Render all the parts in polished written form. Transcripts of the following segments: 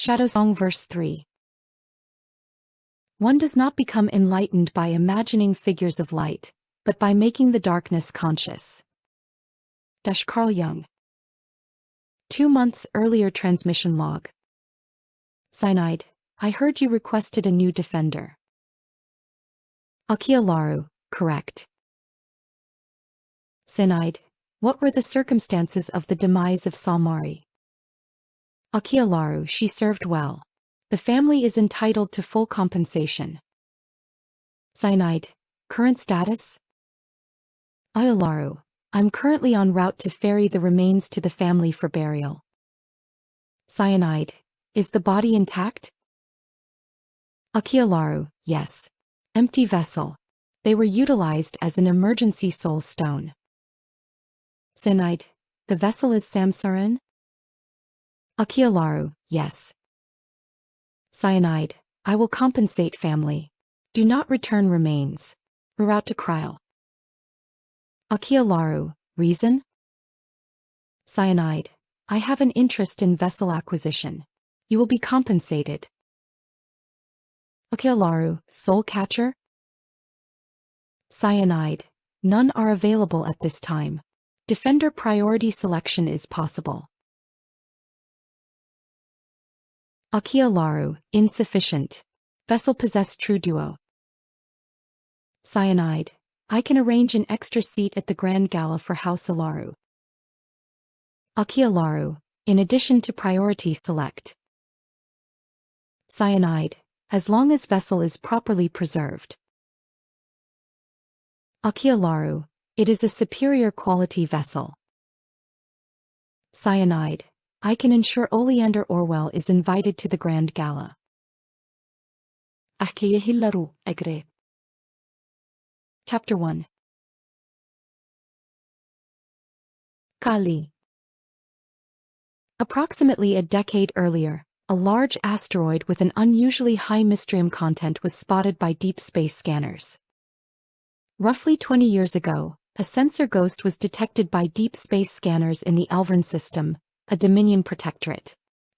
Shadow Song verse 3. One does not become enlightened by imagining figures of light, but by making the darkness conscious. Carl Jung. 2 months earlier transmission log. Cyanide, I heard you requested a new defender. Akielaru, correct. Cyanide, what were the circumstances of the demise of Salmari? Akielaru, she served well. The family is entitled to full compensation. Cyanide, current status? Aiolaru, I'm currently en route to ferry the remains to the family for burial. Cyanide, is the body intact? Akielaru, yes. Empty vessel. They were utilized as an emergency soul stone. Cyanide, the vessel is Samsaran? Akielaru, yes. Cyanide, I will compensate family. Do not return remains. Reroute to Kryl. Akielaru, reason? Cyanide, I have an interest in vessel acquisition. You will be compensated. Akielaru, soul catcher? Cyanide, none are available at this time. Defender priority selection is possible. Akielaru, insufficient. Vessel possess true duo. Cyanide, I can arrange an extra seat at the Grand Gala for House Alaru. Akielaru, in addition to priority select. Cyanide, as long as vessel is properly preserved. Akielaru, it is a superior quality vessel. Cyanide, I can ensure Oleander Orwell is invited to the Grand Gala. Akielaru, agree. Chapter 1. Kali. Approximately a decade earlier, a large asteroid with an unusually high mystrium content was spotted by deep space scanners. Roughly 20 years ago, a sensor ghost was detected by deep space scanners in the Alvaran system, a Dominion protectorate.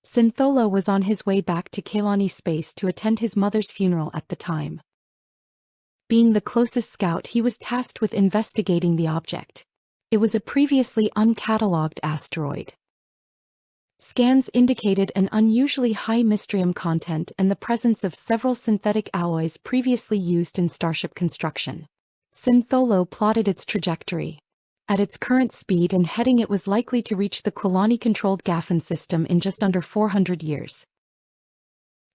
Syntholo was on his way back to Quelani space to attend his mother's funeral at the time. Being the closest scout, he was tasked with investigating the object. It was a previously uncatalogued asteroid. Scans indicated an unusually high mystrium content and the presence of several synthetic alloys previously used in starship construction. Syntholo plotted its trajectory. At its current speed and heading, it was likely to reach the Quelani-controlled Gaffin system in just under 400 years.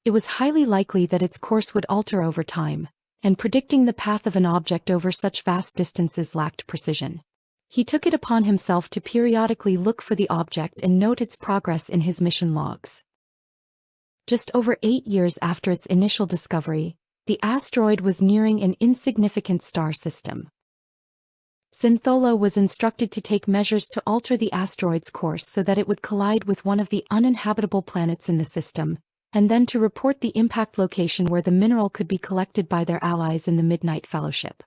It was highly likely that its course would alter over time, and predicting the path of an object over such vast distances lacked precision. He took it upon himself to periodically look for the object and note its progress in his mission logs. Just over 8 years after its initial discovery, the asteroid was nearing an insignificant star system. Syntholo was instructed to take measures to alter the asteroid's course so that it would collide with one of the uninhabitable planets in the system, and then to report the impact location where the mineral could be collected by their allies in the Midnight Fellowship.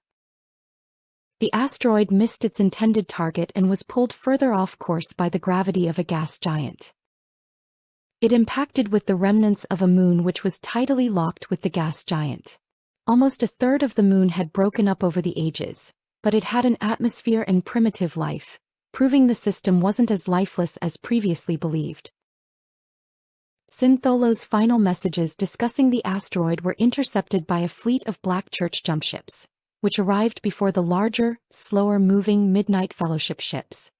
The asteroid missed its intended target and was pulled further off course by the gravity of a gas giant. It impacted with the remnants of a moon which was tidally locked with the gas giant. Almost a third of the moon had broken up over the ages, but it had an atmosphere and primitive life, proving the system wasn't as lifeless as previously believed. Syntholo's final messages discussing the asteroid were intercepted by a fleet of Black Church jumpships, which arrived before the larger, slower-moving Midnight Fellowship ships.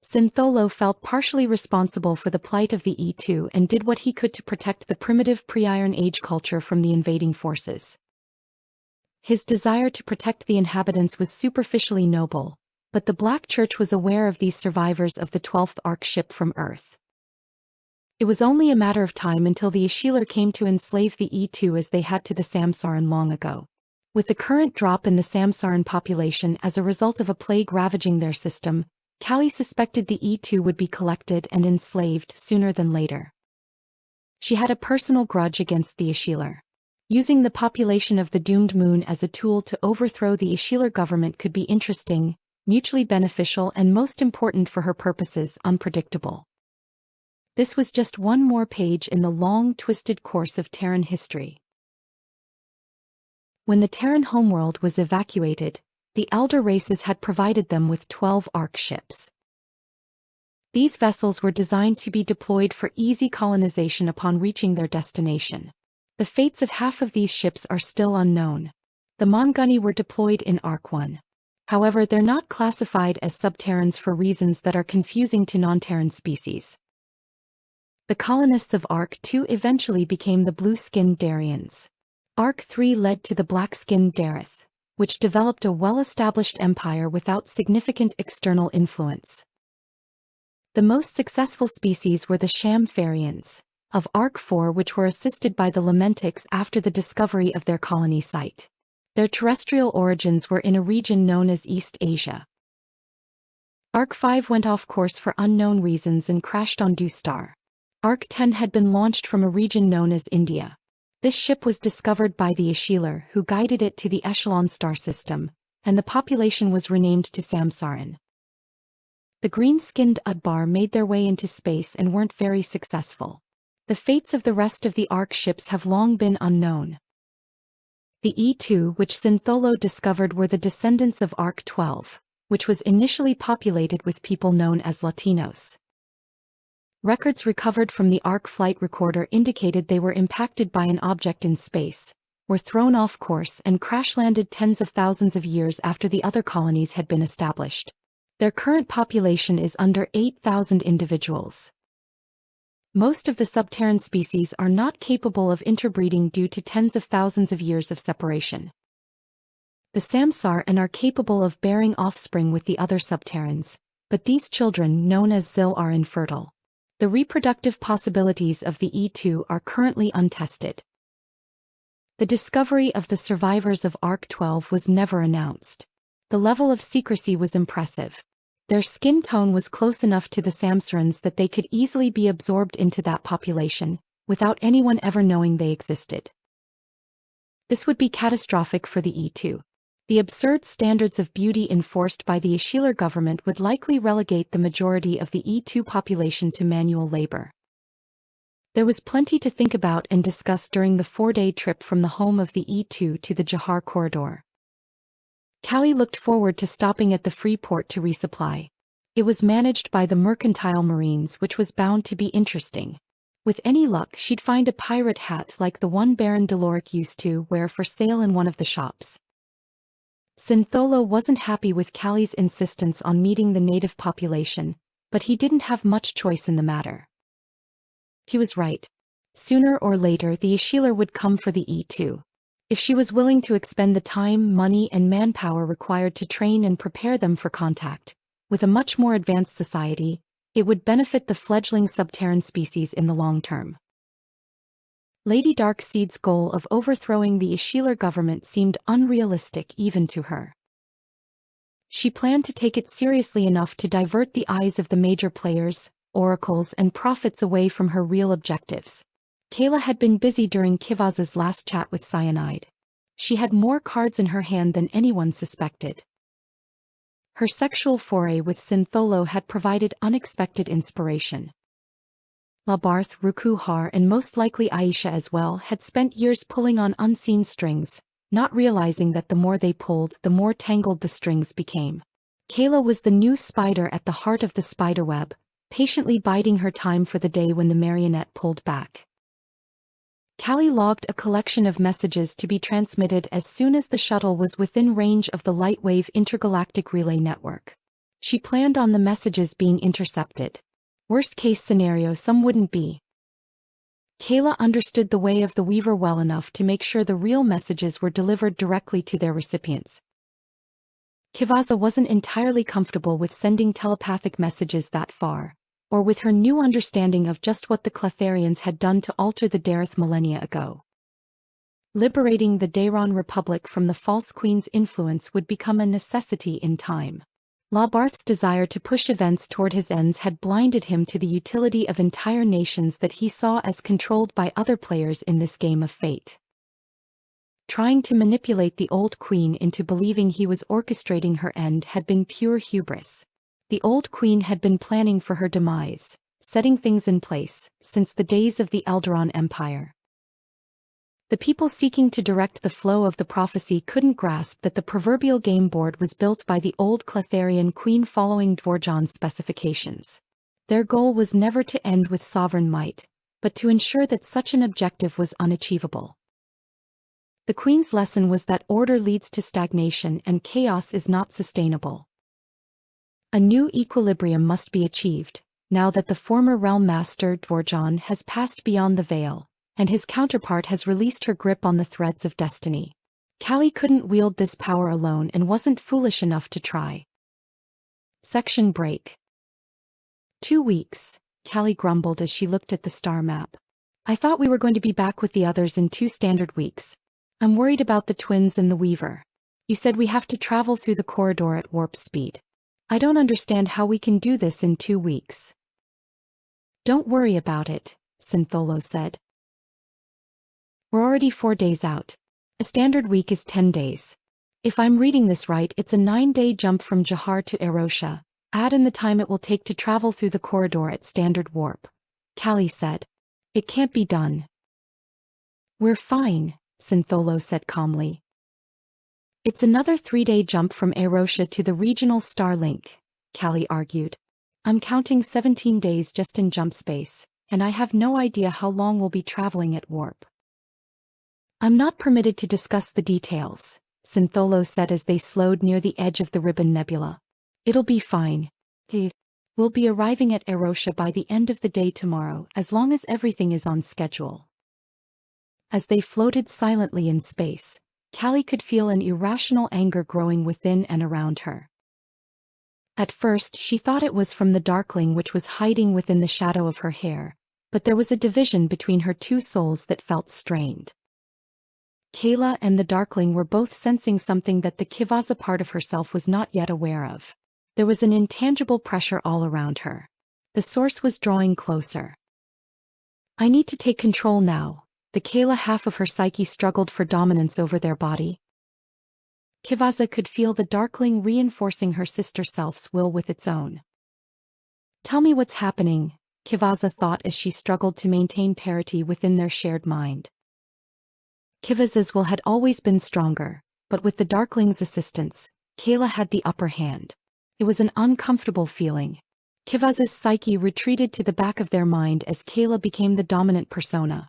Syntholo felt partially responsible for the plight of the E2 and did what he could to protect the primitive pre-Iron Age culture from the invading forces. His desire to protect the inhabitants was superficially noble, but the Black Church was aware of these survivors of the 12th Ark ship from Earth. It was only a matter of time until the Ishilar came to enslave the E2 as they had to the Samsaran long ago. With the current drop in the Samsaran population as a result of a plague ravaging their system, Kali suspected the E2 would be collected and enslaved sooner than later. She had a personal grudge against the Ishilar. Using the population of the doomed moon as a tool to overthrow the Ishilar government could be interesting, mutually beneficial, and most important for her purposes, unpredictable. This was just one more page in the long, twisted course of Terran history. When the Terran homeworld was evacuated, the elder races had provided them with 12 Ark ships. These vessels were designed to be deployed for easy colonization upon reaching their destination. The fates of half of these ships are still unknown. The Mangani were deployed in Ark 1. However, they're not classified as subterrans for reasons that are confusing to non-Terran species. The colonists of Ark 2 eventually became the blue-skinned Darians. Ark 3 led to the black-skinned Dareth, which developed a well-established empire without significant external influence. The most successful species were the Sham-Farians of Ark 4, which were assisted by the Lamentics after the discovery of their colony site. Their terrestrial origins were in a region known as East Asia. Ark 5 went off course for unknown reasons and crashed on Star. Ark 10 had been launched from a region known as India. This ship was discovered by the Ishilar, who guided it to the Echelon star system, and the population was renamed to Samsaran. The green-skinned Udbar made their way into space and weren't very successful. The fates of the rest of the Ark ships have long been unknown. The E2, which Syntholo discovered, were the descendants of Ark 12, which was initially populated with people known as Latinos. Records recovered from the Ark flight recorder indicated they were impacted by an object in space, were thrown off course and crash-landed tens of thousands of years after the other colonies had been established. Their current population is under 8,000 individuals. Most of the subterran species are not capable of interbreeding due to tens of thousands of years of separation. The Samsaran are capable of bearing offspring with the other subterrans, but these children, known as Zil, are infertile. The reproductive possibilities of the E2 are currently untested. The discovery of the survivors of Ark 12 was never announced. The level of secrecy was impressive. Their skin tone was close enough to the Samsarans that they could easily be absorbed into that population, without anyone ever knowing they existed. This would be catastrophic for the E2. The absurd standards of beauty enforced by the Ishilar government would likely relegate the majority of the E2 population to manual labor. There was plenty to think about and discuss during the 4-day trip from the home of the E2 to the Jahar corridor. Callie looked forward to stopping at the free port to resupply. It was managed by the Mercantile Marines, which was bound to be interesting. With any luck, she'd find a pirate hat like the one Baron Deloric used to wear for sale in one of the shops. Syntholo wasn't happy with Callie's insistence on meeting the native population, but he didn't have much choice in the matter. He was right. Sooner or later the Ishilar would come for the E2. If she was willing to expend the time, money and manpower required to train and prepare them for contact with a much more advanced society, it would benefit the fledgling subterran species in the long term. Lady Darkseid's goal of overthrowing the Ishilar government seemed unrealistic even to her. She planned to take it seriously enough to divert the eyes of the major players, oracles and prophets away from her real objectives. Kayla had been busy during Kivaza's last chat with Cyanide. She had more cards in her hand than anyone suspected. Her sexual foray with Syntholo had provided unexpected inspiration. Labarth, Rukuhar and most likely Aisha as well had spent years pulling on unseen strings, not realizing that the more they pulled, the more tangled the strings became. Kayla was the new spider at the heart of the spiderweb, patiently biding her time for the day when the marionette pulled back. Callie logged a collection of messages to be transmitted as soon as the shuttle was within range of the Lightwave Intergalactic Relay Network. She planned on the messages being intercepted. Worst-case scenario, some wouldn't be. Kayla understood the way of the Weaver well enough to make sure the real messages were delivered directly to their recipients. Kivaza wasn't entirely comfortable with sending telepathic messages that far, or with her new understanding of just what the Cletharians had done to alter the Dareth millennia ago. Liberating the Dayron Republic from the False Queen's influence would become a necessity in time. Labarth's desire to push events toward his ends had blinded him to the utility of entire nations that he saw as controlled by other players in this game of fate. Trying to manipulate the old queen into believing he was orchestrating her end had been pure hubris. The old queen had been planning for her demise, setting things in place, since the days of the Eldaron Empire. The people seeking to direct the flow of the prophecy couldn't grasp that the proverbial game board was built by the old Cletharian queen following Dvorjan's specifications. Their goal was never to end with sovereign might, but to ensure that such an objective was unachievable. The queen's lesson was that order leads to stagnation and chaos is not sustainable. A new equilibrium must be achieved, now that the former realm master Dvorjan has passed beyond the veil, and his counterpart has released her grip on the threads of destiny. Callie couldn't wield this power alone and wasn't foolish enough to try. Section break. 2 weeks, Callie grumbled as she looked at the star map. I thought we were going to be back with the others in 2 standard weeks. I'm worried about the twins and the Weaver. You said we have to travel through the corridor at warp speed. I don't understand how we can do this in 2 weeks. Don't worry about it, Syntholo said. We're already 4 days out. A standard week is 10 days. If I'm reading this right, it's a 9-day jump from Jahar to Erosha. Add in the time it will take to travel through the corridor at standard warp. Callie said. It can't be done. We're fine, Syntholo said calmly. It's another 3-day jump from Erosha to the regional star link, Callie argued. I'm counting 17 days just in jump space, and I have no idea how long we'll be traveling at warp. I'm not permitted to discuss the details, Syntholo said as they slowed near the edge of the Ribbon Nebula. It'll be fine. We'll be arriving at Erosha by the end of the day tomorrow as long as everything is on schedule. As they floated silently in space, Callie could feel an irrational anger growing within and around her. At first she thought it was from the darkling which was hiding within the shadow of her hair, but there was a division between her 2 souls that felt strained. Kayla and the darkling were both sensing something that the Kivaza part of herself was not yet aware of. There was an intangible pressure all around her. The source was drawing closer. I need to take control now. The Kayla half of her psyche struggled for dominance over their body. Kivaza could feel the darkling reinforcing her sister self's will with its own. Tell me what's happening, Kivaza thought as she struggled to maintain parity within their shared mind. Kivaza's will had always been stronger, but with the darkling's assistance, Kayla had the upper hand. It was an uncomfortable feeling. Kivaza's psyche retreated to the back of their mind as Kayla became the dominant persona.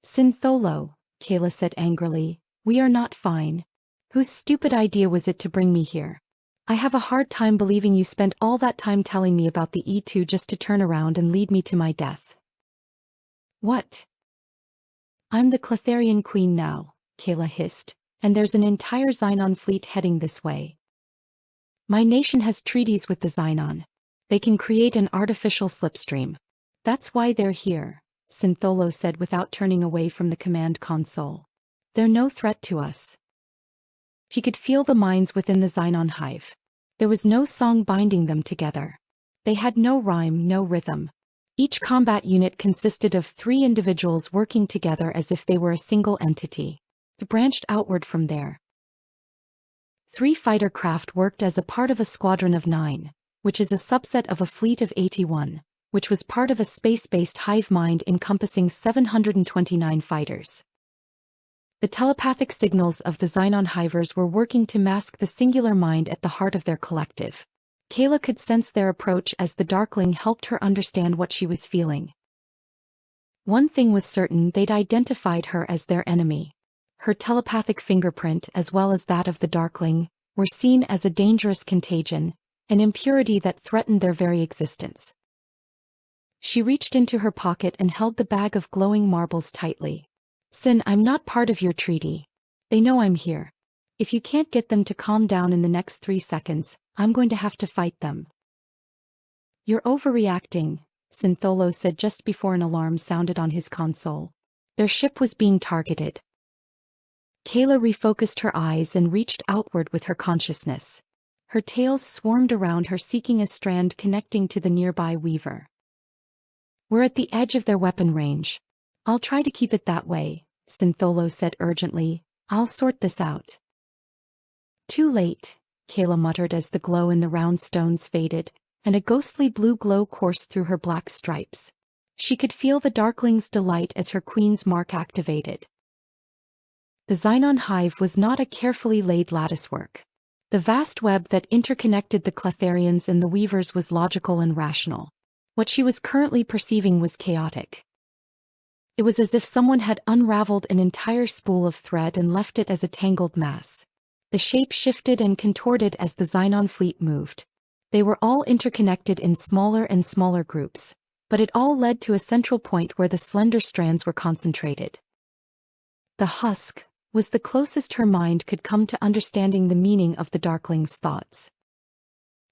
Syntholo, Kayla said angrily, we are not fine. Whose stupid idea was it to bring me here? I have a hard time believing you spent all that time telling me about the E2 just to turn around and lead me to my death. What? I'm the Cletharian queen now, Kayla hissed, and there's an entire Xenon fleet heading this way. My nation has treaties with the Xenon. They can create an artificial slipstream. That's why they're here, Syntholo said without turning away from the command console. They're no threat to us. She could feel the minds within the Xenon hive. There was no song binding them together. They had no rhyme, no rhythm. Each combat unit consisted of 3 individuals working together as if they were a single entity. It branched outward from there. 3 fighter craft worked as a part of a squadron of 9, which is a subset of a fleet of 81, which was part of a space-based hive mind encompassing 729 fighters. The telepathic signals of the Xenon hivers were working to mask the singular mind at the heart of their collective. Kayla could sense their approach as the darkling helped her understand what she was feeling. One thing was certain: they'd identified her as their enemy. Her telepathic fingerprint, as well as that of the darkling, were seen as a dangerous contagion, an impurity that threatened their very existence. She reached into her pocket and held the bag of glowing marbles tightly. Sin, I'm not part of your treaty. They know I'm here. If you can't get them to calm down in the next 3 seconds, I'm going to have to fight them. You're overreacting, Syntholo said just before an alarm sounded on his console. Their ship was being targeted. Kayla refocused her eyes and reached outward with her consciousness. Her tails swarmed around her, seeking a strand connecting to the nearby Weaver. We're at the edge of their weapon range. I'll try to keep it that way, Syntholo said urgently. I'll sort this out. Too late, Kayla muttered as the glow in the round stones faded, and a ghostly blue glow coursed through her black stripes. She could feel the Darkling's delight as her queen's mark activated. The Xenon hive was not a carefully laid latticework. The vast web that interconnected the Cletharians and the Weavers was logical and rational. What she was currently perceiving was chaotic. It was as if someone had unraveled an entire spool of thread and left it as a tangled mass. The shape shifted and contorted as the Xenon fleet moved. They were all interconnected in smaller and smaller groups, but it all led to a central point where the slender strands were concentrated. The husk was the closest her mind could come to understanding the meaning of the Darkling's thoughts.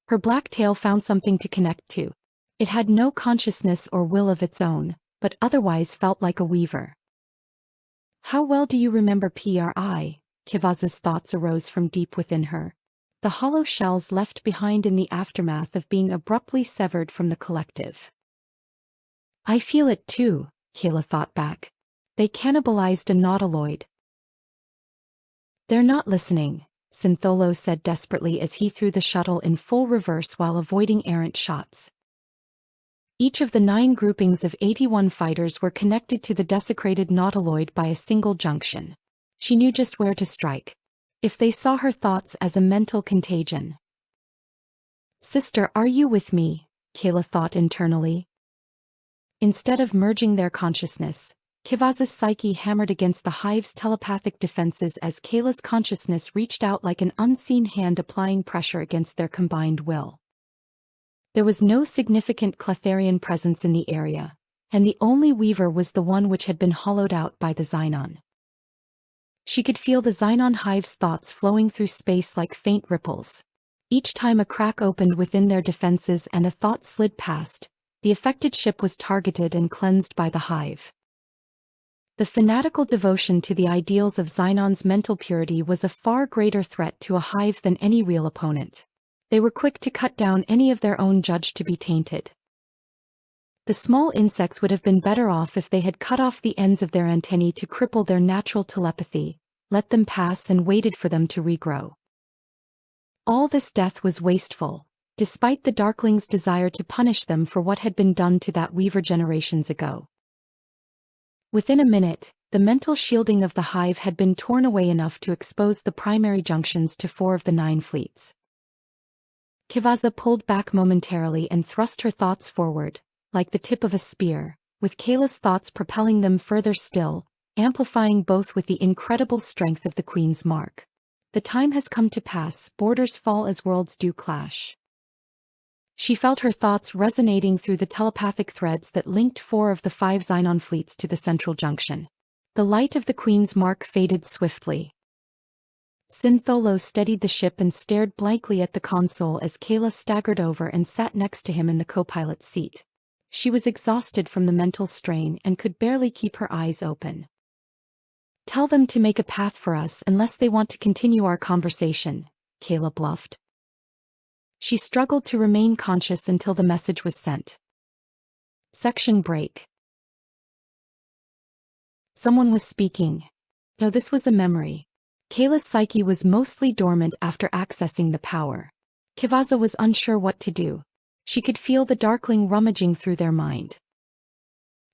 Her black tail found something to connect to. It had no consciousness or will of its own, but otherwise felt like a weaver. How well do you remember Pri? Kivaza's thoughts arose from deep within her. The hollow shells left behind in the aftermath of being abruptly severed from the collective. I feel it too, Kayla thought back. They cannibalized a nautiloid. They're not listening, Syntholo said desperately as he threw the shuttle in full reverse while avoiding errant shots. Each of the 9 groupings of 81 fighters were connected to the desecrated nautiloid by a single junction. She knew just where to strike. If they saw her thoughts as a mental contagion. Sister, are you with me? Kayla thought internally. Instead of merging their consciousness, Kivaza's psyche hammered against the hive's telepathic defenses as Kayla's consciousness reached out like an unseen hand applying pressure against their combined will. There was no significant Cletharian presence in the area, and the only weaver was the one which had been hollowed out by the Xenon. She could feel the Xenon hive's thoughts flowing through space like faint ripples. Each time a crack opened within their defenses and a thought slid past, the affected ship was targeted and cleansed by the hive. The fanatical devotion to the ideals of Xenon's mental purity was a far greater threat to a hive than any real opponent. They were quick to cut down any of their own judged to be tainted. The small insects would have been better off if they had cut off the ends of their antennae to cripple their natural telepathy, let them pass and waited for them to regrow. All this death was wasteful, despite the Darkling's desire to punish them for what had been done to that weaver generations ago. Within a minute, the mental shielding of the hive had been torn away enough to expose the primary junctions to 4 of the 9 fleets. Kivaza pulled back momentarily and thrust her thoughts forward, like the tip of a spear, with Kayla's thoughts propelling them further still, amplifying both with the incredible strength of the Queen's mark. The time has come to pass, borders fall as worlds do clash. She felt her thoughts resonating through the telepathic threads that linked 4 of the 5 Xenon fleets to the central junction. The light of the Queen's mark faded swiftly. Syntholo steadied the ship and stared blankly at the console as Kayla staggered over and sat next to him in the co-pilot's seat. She was exhausted from the mental strain and could barely keep her eyes open. Tell them to make a path for us unless they want to continue our conversation, Kayla bluffed. She struggled to remain conscious until the message was sent. Section break. Someone was speaking. No, this was a memory. Kayla's psyche was mostly dormant after accessing the power. Kivaza was unsure what to do. She could feel the Darkling rummaging through their mind.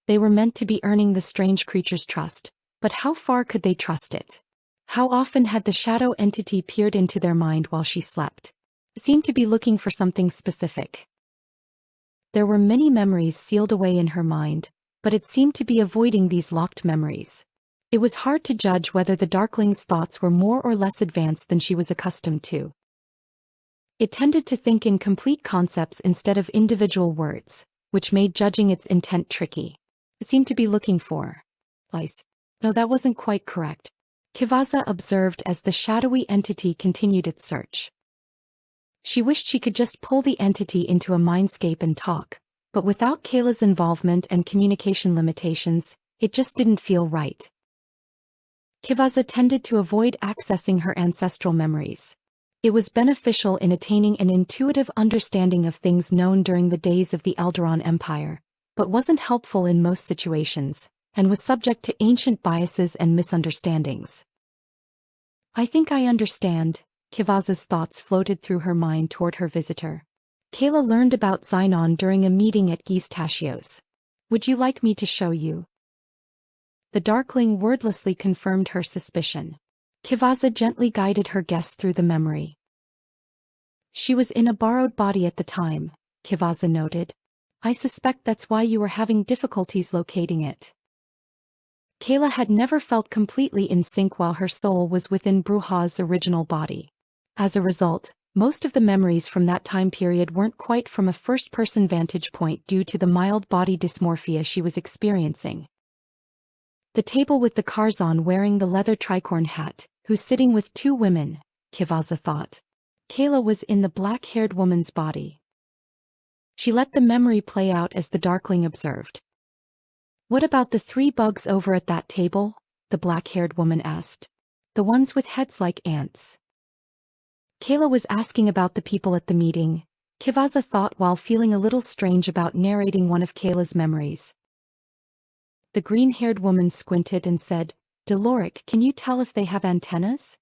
They were meant to be earning the strange creature's trust, but how far could they trust it? How often had the shadow entity peered into their mind while she slept? Seemed to be looking for something specific. There were many memories sealed away in her mind, but it seemed to be avoiding these locked memories. It was hard to judge whether the Darkling's thoughts were more or less advanced than she was accustomed to. It tended to think in complete concepts instead of individual words, which made judging its intent tricky. It seemed to be looking for lies. No, that wasn't quite correct. Kivaza observed as the shadowy entity continued its search. She wished she could just pull the entity into a mindscape and talk, but without Kayla's involvement and communication limitations, it just didn't feel right. Kivaza tended to avoid accessing her ancestral memories. It was beneficial in attaining an intuitive understanding of things known during the days of the Eldaron Empire, but wasn't helpful in most situations, and was subject to ancient biases and misunderstandings. I think I understand. Kivaza's thoughts floated through her mind toward her visitor. Kayla learned about Xenon during a meeting at Geastachios. Would you like me to show you? The Darkling wordlessly confirmed her suspicion. Kivaza gently guided her guest through the memory. She was in a borrowed body at the time, Kivaza noted. I suspect that's why you were having difficulties locating it. Kayla had never felt completely in sync while her soul was within Bruja's original body. As a result, most of the memories from that time period weren't quite from a first-person vantage point due to the mild body dysmorphia she was experiencing. The table with the Karzan wearing the leather tricorn hat, who's sitting with two women, Kivaza thought. Kayla was in the black-haired woman's body. She let the memory play out as the Darkling observed. What about the three bugs over at that table? The black-haired woman asked. The ones with heads like ants. Kayla was asking about the people at the meeting, Kivaza thought while feeling a little strange about narrating one of Kayla's memories. The green-haired woman squinted and said, Deloric, can you tell if they have antennas?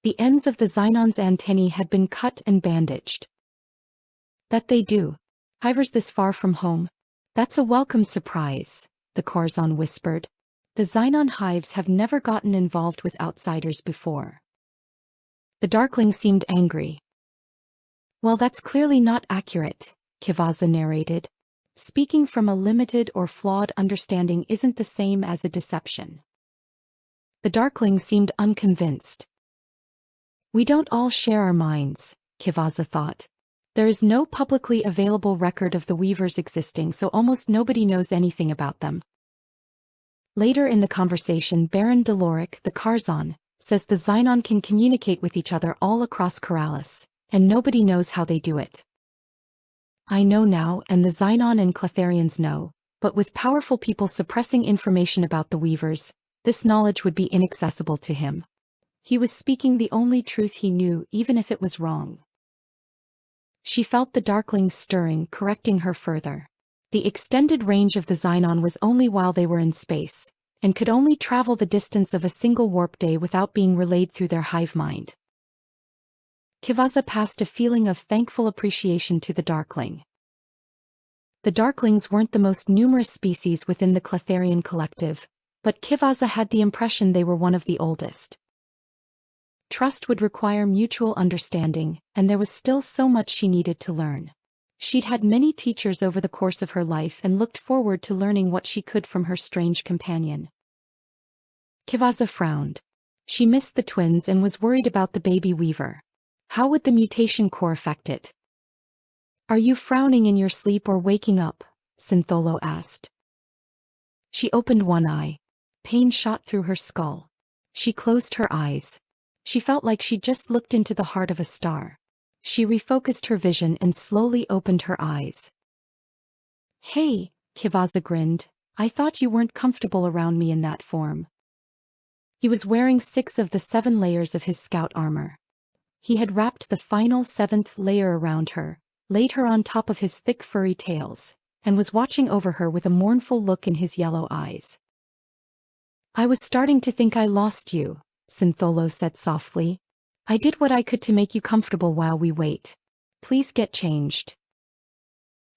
The ends of the Xenon's antennae had been cut and bandaged. That they do. Hivers this far from home. That's a welcome surprise, the Karzan whispered. The Xenon hives have never gotten involved with outsiders before. The Darkling seemed angry. Well, that's clearly not accurate, Kivaza narrated. Speaking from a limited or flawed understanding isn't the same as a deception. The Darkling seemed unconvinced. We don't all share our minds, Kivaza thought. There is no publicly available record of the Weavers existing, so almost nobody knows anything about them. Later in the conversation, Baron Deloric, the Karzan, says the Xenon can communicate with each other all across Keralis, and nobody knows how they do it. I know now, and the Xenon and Cletharians know, but with powerful people suppressing information about the Weavers, this knowledge would be inaccessible to him. He was speaking the only truth he knew, even if it was wrong. She felt the Darkling stirring, correcting her further. The extended range of the Xenon was only while they were in space, and could only travel the distance of a single warp day without being relayed through their hive mind. Kivaza passed a feeling of thankful appreciation to the Darkling. The Darklings weren't the most numerous species within the Cletharian collective, but Kivaza had the impression they were one of the oldest. Trust would require mutual understanding, and there was still so much she needed to learn. She'd had many teachers over the course of her life and looked forward to learning what she could from her strange companion. Kivaza frowned. She missed the twins and was worried about the baby Weaver. How would the mutation core affect it? Are you frowning in your sleep or waking up? Syntholo asked. She opened one eye. Pain shot through her skull. She closed her eyes. She felt like she'd just looked into the heart of a star. She refocused her vision and slowly opened her eyes. Hey, Kivaza grinned. I thought you weren't comfortable around me in that form. He was wearing 6 of the 7 layers of his scout armor. He had wrapped the final 7th layer around her, laid her on top of his thick furry tails, and was watching over her with a mournful look in his yellow eyes. I was starting to think I lost you, Syntholo said softly. I did what I could to make you comfortable while we wait. Please get changed.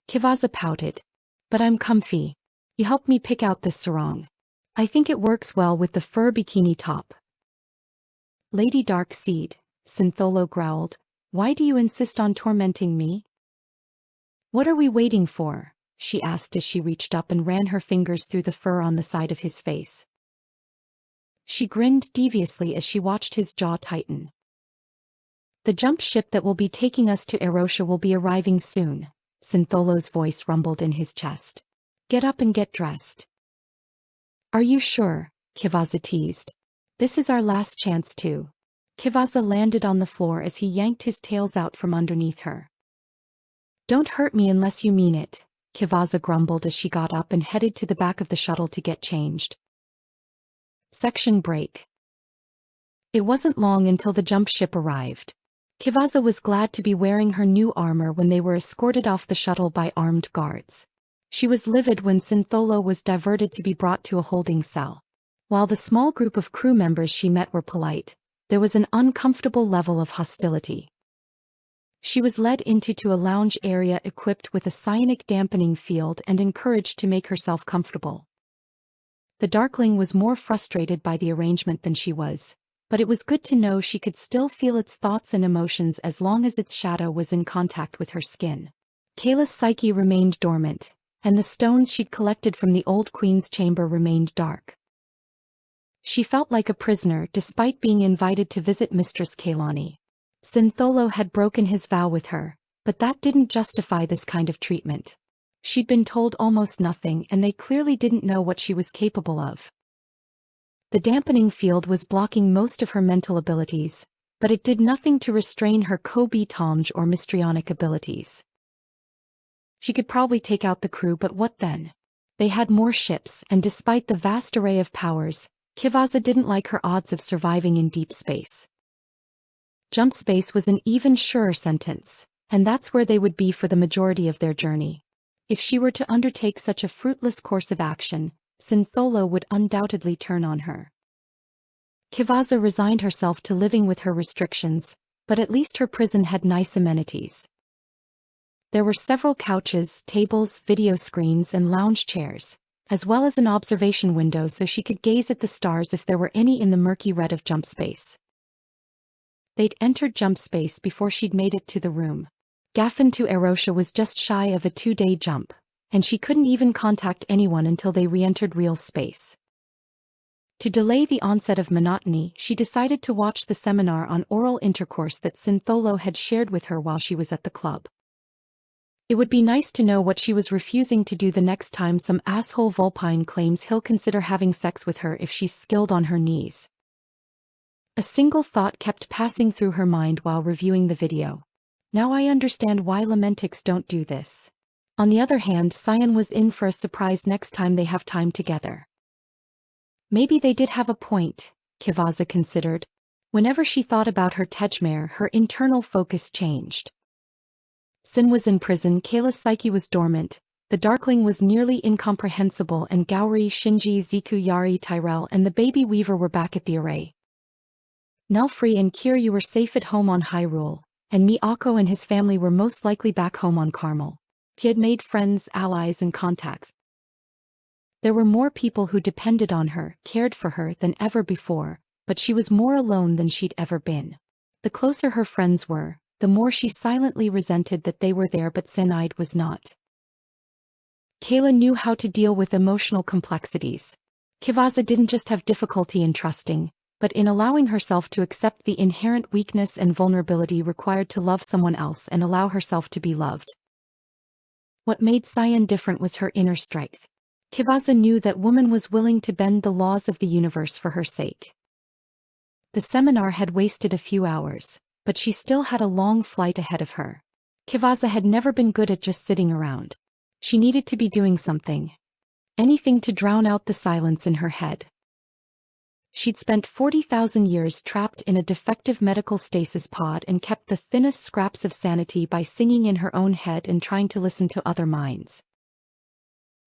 Kivaza pouted. But I'm comfy. You helped me pick out this sarong. I think it works well with the fur bikini top. Lady Darkseid, Syntholo growled, why do you insist on tormenting me? What are we waiting for? She asked as she reached up and ran her fingers through the fur on the side of his face. She grinned deviously as she watched his jaw tighten. The jump ship that will be taking us to Erosha will be arriving soon, Syntholo's voice rumbled in his chest. Get up and get dressed. Are you sure? Kivaza teased. This is our last chance too. Kivaza landed on the floor as he yanked his tails out from underneath her. Don't hurt me unless you mean it, Kivaza grumbled as she got up and headed to the back of the shuttle to get changed. Section break. It wasn't long until the jump ship arrived. Kivaza was glad to be wearing her new armor when they were escorted off the shuttle by armed guards. She was livid when Syntholo was diverted to be brought to a holding cell. While the small group of crew members she met were polite, there was an uncomfortable level of hostility. She was led into a lounge area equipped with a psionic dampening field and encouraged to make herself comfortable. The Darkling was more frustrated by the arrangement than she was, but it was good to know she could still feel its thoughts and emotions as long as its shadow was in contact with her skin. Kayla's psyche remained dormant, and the stones she'd collected from the old queen's chamber remained dark. She felt like a prisoner despite being invited to visit Mistress Quelani. Syntholo had broken his vow with her, but that didn't justify this kind of treatment. She'd been told almost nothing and they clearly didn't know what she was capable of. The dampening field was blocking most of her mental abilities, but it did nothing to restrain her co-betomge or mistrionic abilities. She could probably take out the crew, but what then? They had more ships, and despite the vast array of powers, Kivaza didn't like her odds of surviving in deep space. Jump space was an even surer sentence, and that's where they would be for the majority of their journey. If she were to undertake such a fruitless course of action, Syntholo would undoubtedly turn on her. Kivaza resigned herself to living with her restrictions, but at least her prison had nice amenities. There were several couches, tables, video screens, and lounge chairs, as well as an observation window so she could gaze at the stars if there were any in the murky red of jump space. They'd entered jump space before she'd made it to the room. Gaffin to Erosha was just shy of a 2-day jump, and she couldn't even contact anyone until they re-entered real space. To delay the onset of monotony, she decided to watch the seminar on oral intercourse that Syntholo had shared with her while she was at the club. It would be nice to know what she was refusing to do the next time some asshole Vulpine claims he'll consider having sex with her if she's skilled on her knees. A single thought kept passing through her mind while reviewing the video. Now I understand why Lamentics don't do this. On the other hand, Cyan was in for a surprise next time they have time together. Maybe they did have a point, Kivaza considered. Whenever she thought about her Tejmare, her internal focus changed. Sin was in prison, Kayla's psyche was dormant, the Darkling was nearly incomprehensible, and Gauri, Shinji, Ziku, Yari, Tyrell, and the baby Weaver were back at the array. Nelfree and Kiryu were safe at home on Hyrule, and Miyako and his family were most likely back home on Carmel. He had made friends, allies, and contacts. There were more people who depended on her, cared for her than ever before, but she was more alone than she'd ever been. The closer her friends were, the more she silently resented that they were there but Zenaide was not. Kayla knew how to deal with emotional complexities. Kivaza didn't just have difficulty in trusting, but in allowing herself to accept the inherent weakness and vulnerability required to love someone else and allow herself to be loved. What made Cyan different was her inner strength. Kivaza knew that woman was willing to bend the laws of the universe for her sake. The seminar had wasted a few hours, but she still had a long flight ahead of her. Kivaza had never been good at just sitting around. She needed to be doing something. Anything to drown out the silence in her head. She'd spent 40,000 years trapped in a defective medical stasis pod and kept the thinnest scraps of sanity by singing in her own head and trying to listen to other minds.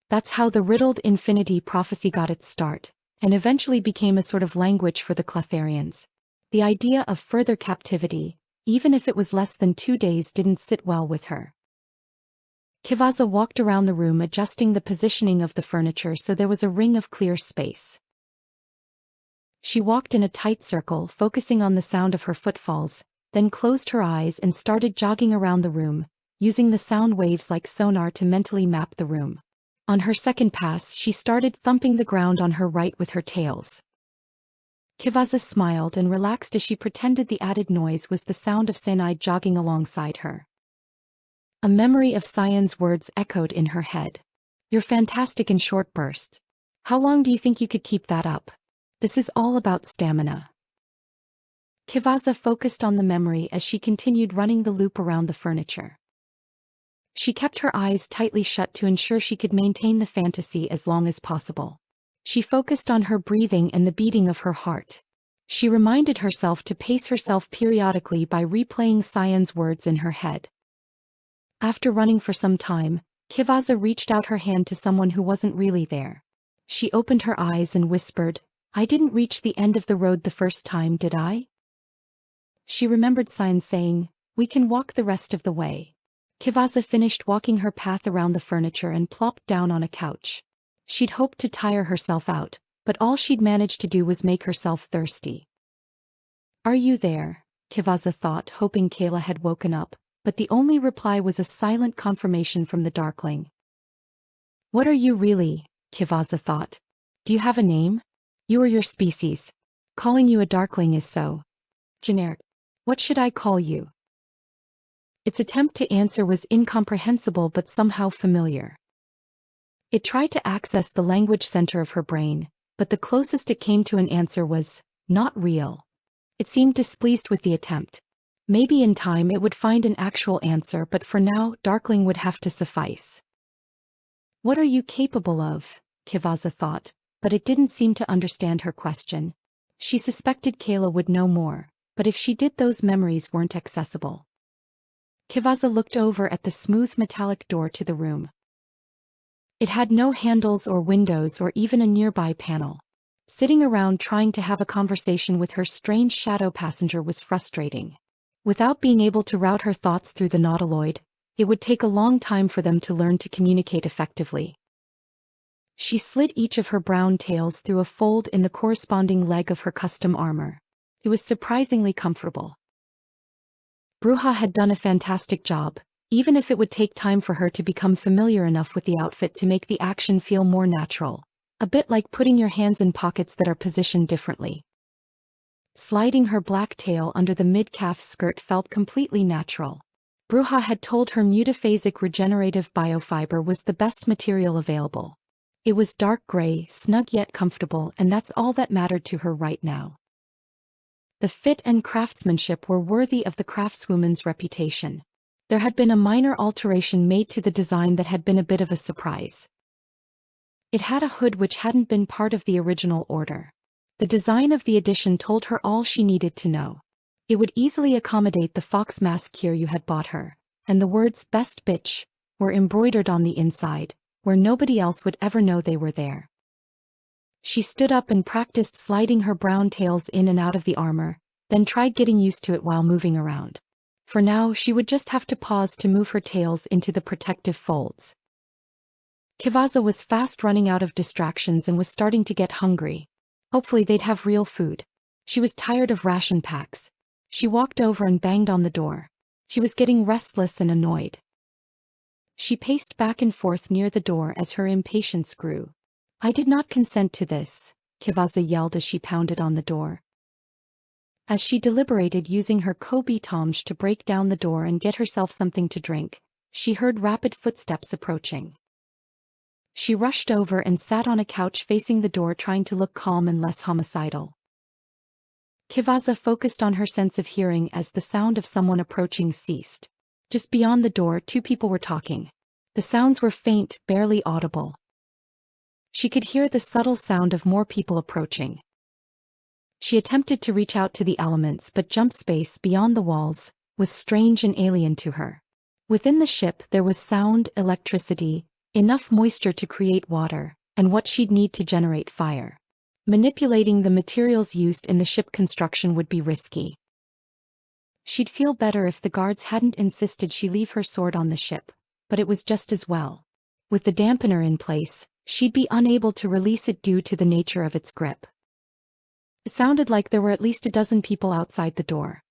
That's how the riddled infinity prophecy got its start, and eventually became a sort of language for the Clefarians. The idea of further captivity, even if it was less than 2 days, didn't sit well with her. Kivaza walked around the room adjusting the positioning of the furniture so there was a ring of clear space. She walked in a tight circle, focusing on the sound of her footfalls, then closed her eyes and started jogging around the room, using the sound waves like sonar to mentally map the room. On her second pass, she started thumping the ground on her right with her tails. Kivaza smiled and relaxed as she pretended the added noise was the sound of Zenaide jogging alongside her. A memory of Cyan's words echoed in her head. "You're fantastic in short bursts. How long do you think you could keep that up? This is all about stamina." Kivaza focused on the memory as she continued running the loop around the furniture. She kept her eyes tightly shut to ensure she could maintain the fantasy as long as possible. She focused on her breathing and the beating of her heart. She reminded herself to pace herself periodically by replaying Cyan's words in her head. After running for some time, Kivaza reached out her hand to someone who wasn't really there. She opened her eyes and whispered, "I didn't reach the end of the road the first time, did I?" She remembered Cyan saying, We can walk the rest of the way. Kivasa finished walking her path around the furniture and plopped down on a couch. She'd hoped to tire herself out, but all she'd managed to do was make herself thirsty. Are you there? Kivasa thought, hoping Kayla had woken up, but the only reply was a silent confirmation from the Darkling. What are you really? Kivasa thought. Do you have a name? You or your species. Calling you a Darkling is so generic. What should I call you? Its attempt to answer was incomprehensible but somehow familiar. It tried to access the language center of her brain, but the closest it came to an answer was, not real. It seemed displeased with the attempt. Maybe in time it would find an actual answer, but for now, Darkling would have to suffice. What are you capable of? Kivasa thought, but it didn't seem to understand her question. She suspected Kayla would know more, but if she did, those memories weren't accessible. Kivasa looked over at the smooth metallic door to the room. It had no handles or windows or even a nearby panel. Sitting around trying to have a conversation with her strange shadow passenger was frustrating. Without being able to route her thoughts through the nautiloid, it would take a long time for them to learn to communicate effectively. She slid each of her brown tails through a fold in the corresponding leg of her custom armor. It was surprisingly comfortable. Bruja had done a fantastic job, even if it would take time for her to become familiar enough with the outfit to make the action feel more natural. A bit like putting your hands in pockets that are positioned differently. Sliding her black tail under the mid-calf skirt felt completely natural. Bruja had told her mutaphasic regenerative biofiber was the best material available. It was dark gray, snug yet comfortable, and that's all that mattered to her right now. The fit and craftsmanship were worthy of the craftswoman's reputation. There had been a minor alteration made to the design that had been a bit of a surprise. It had a hood which hadn't been part of the original order. The design of the addition told her all she needed to know. It would easily accommodate the fox mask here you had bought her, and the words "best bitch" were embroidered on the inside, where nobody else would ever know they were there. She stood up and practiced sliding her brown tails in and out of the armor, then tried getting used to it while moving around. For now, she would just have to pause to move her tails into the protective folds. Kivasa was fast running out of distractions and was starting to get hungry. Hopefully they'd have real food. She was tired of ration packs. She walked over and banged on the door. She was getting restless and annoyed. She paced back and forth near the door as her impatience grew. I did not consent to this, Kivasa yelled as she pounded on the door. As she deliberated using her kobe-tomj to break down the door and get herself something to drink, she heard rapid footsteps approaching. She rushed over and sat on a couch facing the door, trying to look calm and less homicidal. Kivasa focused on her sense of hearing as the sound of someone approaching ceased. Just beyond the door, two people were talking. The sounds were faint, barely audible. She could hear the subtle sound of more people approaching. She attempted to reach out to the elements, but jump space beyond the walls was strange and alien to her. Within the ship there was sound, electricity, enough moisture to create water, and what she'd need to generate fire. Manipulating the materials used in the ship construction would be risky. She'd feel better if the guards hadn't insisted she leave her sword on the ship, but it was just as well. With the dampener in place, she'd be unable to release it due to the nature of its grip. It sounded like there were at least a dozen people outside the door.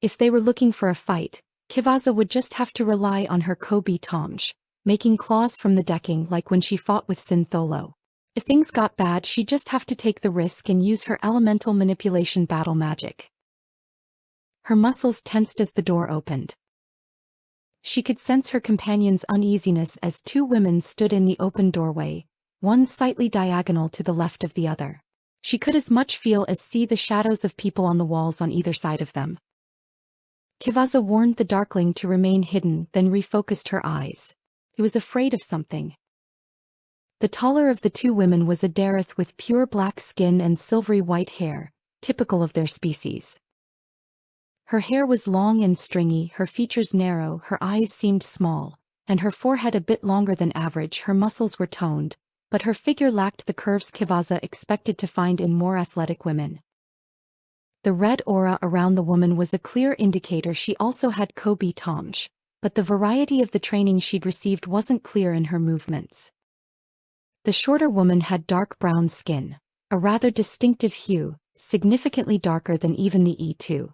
If they were looking for a fight, Kivasa would just have to rely on her kobe-tomj, making claws from the decking like when she fought with Syntholo. If things got bad, she'd just have to take the risk and use her elemental manipulation battle magic. Her muscles tensed as the door opened. She could sense her companion's uneasiness as two women stood in the open doorway, one slightly diagonal to the left of the other. She could as much feel as see the shadows of people on the walls on either side of them. Kivasa warned the Darkling to remain hidden, then refocused her eyes. He was afraid of something. The taller of the two women was a Dareth with pure black skin and silvery white hair, typical of their species. Her hair was long and stringy, her features narrow, her eyes seemed small, and her forehead a bit longer than average. Her muscles were toned, but her figure lacked the curves Kivasa expected to find in more athletic women. The red aura around the woman was a clear indicator she also had Kobe Tomj, but the variety of the training she'd received wasn't clear in her movements. The shorter woman had dark brown skin, a rather distinctive hue, significantly darker than even the E2.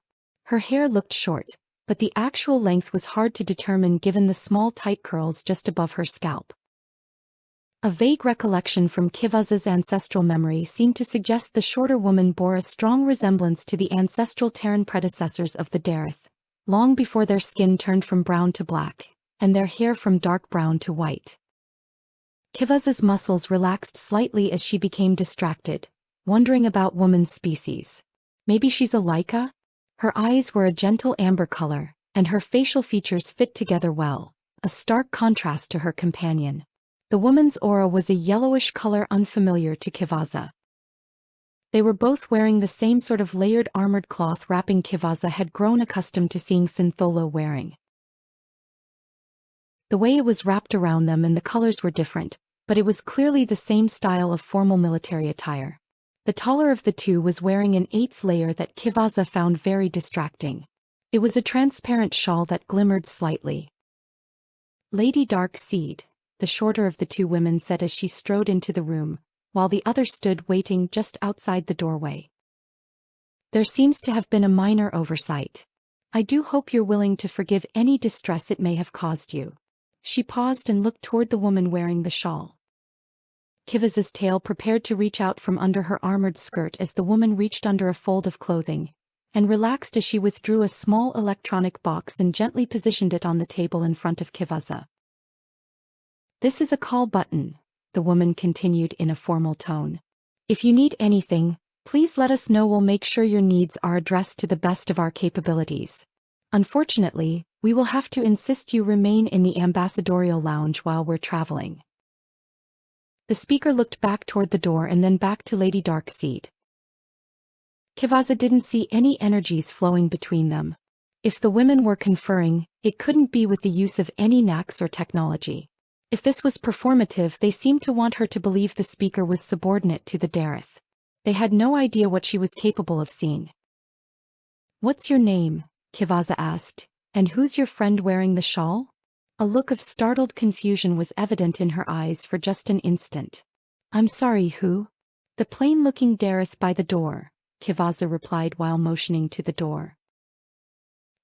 Her hair looked short, but the actual length was hard to determine given the small tight curls just above her scalp. A vague recollection from Kivaza's ancestral memory seemed to suggest the shorter woman bore a strong resemblance to the ancestral Terran predecessors of the Dareth, long before their skin turned from brown to black, and their hair from dark brown to white. Kivaza's muscles relaxed slightly as she became distracted, wondering about woman's species. Maybe she's a Laika? Her eyes were a gentle amber color, and her facial features fit together well, a stark contrast to her companion. The woman's aura was a yellowish color unfamiliar to Kivaza. They were both wearing the same sort of layered armored cloth wrapping Kivaza had grown accustomed to seeing Syntholo wearing. The way it was wrapped around them and the colors were different, but it was clearly the same style of formal military attire. The taller of the two was wearing an eighth layer that Kivaza found very distracting. It was a transparent shawl that glimmered slightly. Lady Darkseid, the shorter of the two women said as she strode into the room, while the other stood waiting just outside the doorway. There seems to have been a minor oversight. I do hope you're willing to forgive any distress it may have caused you. She paused and looked toward the woman wearing the shawl. Kivaza's tail prepared to reach out from under her armored skirt as the woman reached under a fold of clothing, and relaxed as she withdrew a small electronic box and gently positioned it on the table in front of Kivaza. This is a call button, the woman continued in a formal tone. If you need anything, please let us know. We'll make sure your needs are addressed to the best of our capabilities. Unfortunately, we will have to insist you remain in the ambassadorial lounge while we're traveling. The speaker looked back toward the door and then back to Lady Darkseid. Kivaza didn't see any energies flowing between them. If the women were conferring, it couldn't be with the use of any knacks or technology. If this was performative, they seemed to want her to believe the speaker was subordinate to the Dareth. They had no idea what she was capable of seeing. "What's your name?" Kivaza asked, "and who's your friend wearing the shawl?" A look of startled confusion was evident in her eyes for just an instant. "I'm sorry, who?" "The plain-looking Dareth by the door," Kivaza replied while motioning to the door.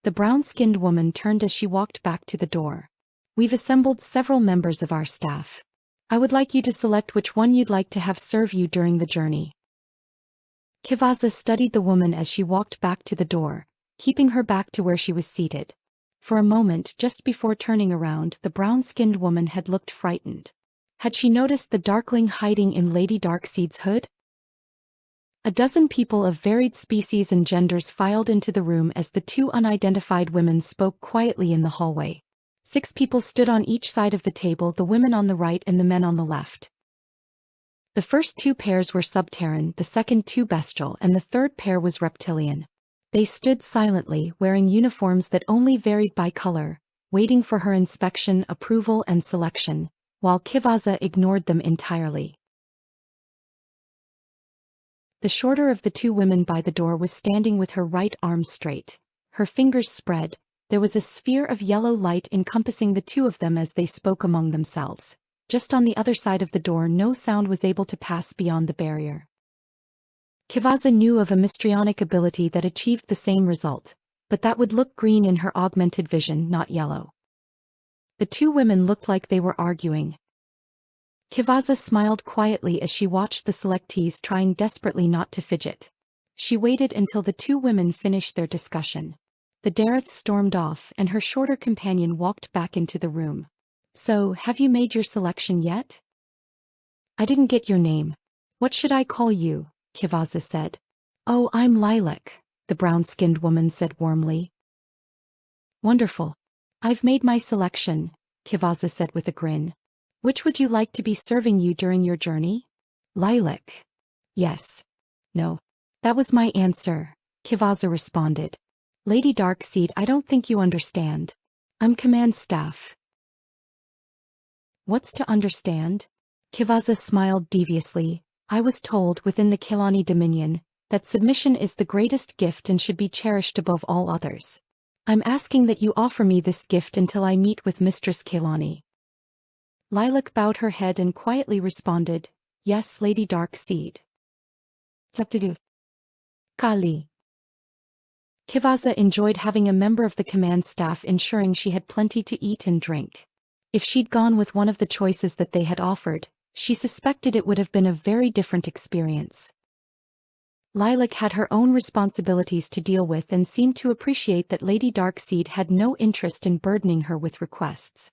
The brown-skinned woman turned as she walked back to the door. "We've assembled several members of our staff. I would like you to select which one you'd like to have serve you during the journey." Kivaza studied the woman as she walked back to the door, keeping her back to where she was seated. For a moment just before turning around, the brown-skinned woman had looked frightened. Had she noticed the darkling hiding in Lady Darkseid's hood? A dozen people of varied species and genders filed into the room as the two unidentified women spoke quietly in the hallway. 6 people stood on each side of the table, the women on the right and the men on the left. The first 2 pairs were subterran, the second 2 bestial, and the third pair was reptilian. They stood silently, wearing uniforms that only varied by color, waiting for her inspection, approval and selection, while Kivaza ignored them entirely. The shorter of the 2 women by the door was standing with her right arm straight, her fingers spread. There was a sphere of yellow light encompassing the 2 of them as they spoke among themselves. Just on the other side of the door, no sound was able to pass beyond the barrier. Kivaza knew of a mystrionic ability that achieved the same result, but that would look green in her augmented vision, not yellow. The 2 women looked like they were arguing. Kivaza smiled quietly as she watched the selectees trying desperately not to fidget. She waited until the 2 women finished their discussion. The Dareth stormed off and her shorter companion walked back into the room. "So, have you made your selection yet?" "I didn't get your name. What should I call you?" Kivaza said. "Oh, I'm Lilac," the brown-skinned woman said warmly. "Wonderful. I've made my selection," Kivaza said with a grin. "Which would you like to be serving you during your journey?" "Lilac." "Yes." "No. That was my answer," Kivaza responded. "Lady Darkseid, I don't think you understand. I'm command staff." "What's to understand?" Kivaza smiled deviously. "I was told within the Quelani Dominion, that submission is the greatest gift and should be cherished above all others. I'm asking that you offer me this gift until I meet with Mistress Quelani." Lilac bowed her head and quietly responded, "Yes, Lady Darkseid." Taptidu. Kali. Kivaza enjoyed having a member of the command staff ensuring she had plenty to eat and drink. If she'd gone with one of the choices that they had offered, she suspected it would have been a very different experience. Lilac had her own responsibilities to deal with and seemed to appreciate that Lady Darkseid had no interest in burdening her with requests.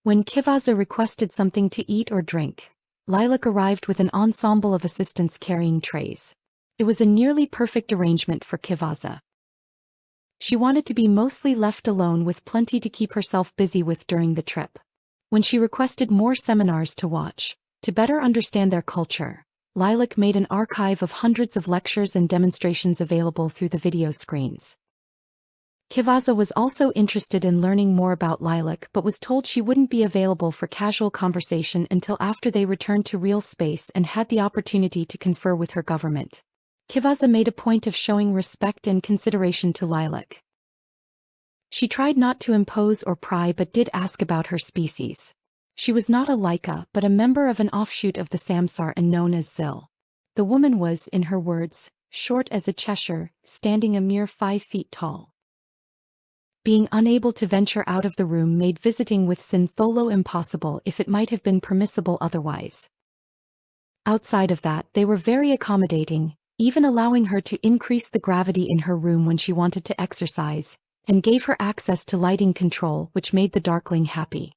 When Kivaza requested something to eat or drink, Lilac arrived with an ensemble of assistants carrying trays. It was a nearly perfect arrangement for Kivaza. She wanted to be mostly left alone with plenty to keep herself busy with during the trip. When she requested more seminars to watch, to better understand their culture, Lilac made an archive of hundreds of lectures and demonstrations available through the video screens. Kivaza was also interested in learning more about Lilac but was told she wouldn't be available for casual conversation until after they returned to real space and had the opportunity to confer with her government. Kivaza made a point of showing respect and consideration to Lilac. She tried not to impose or pry but did ask about her species. She was not a Laika but a member of an offshoot of the Samsar and known as Zil. The woman was, in her words, short as a Cheshire, standing a mere 5 feet tall. Being unable to venture out of the room made visiting with Syntholo impossible if it might have been permissible otherwise. Outside of that, they were very accommodating, even allowing her to increase the gravity in her room when she wanted to exercise, and gave her access to lighting control which made the Darkling happy.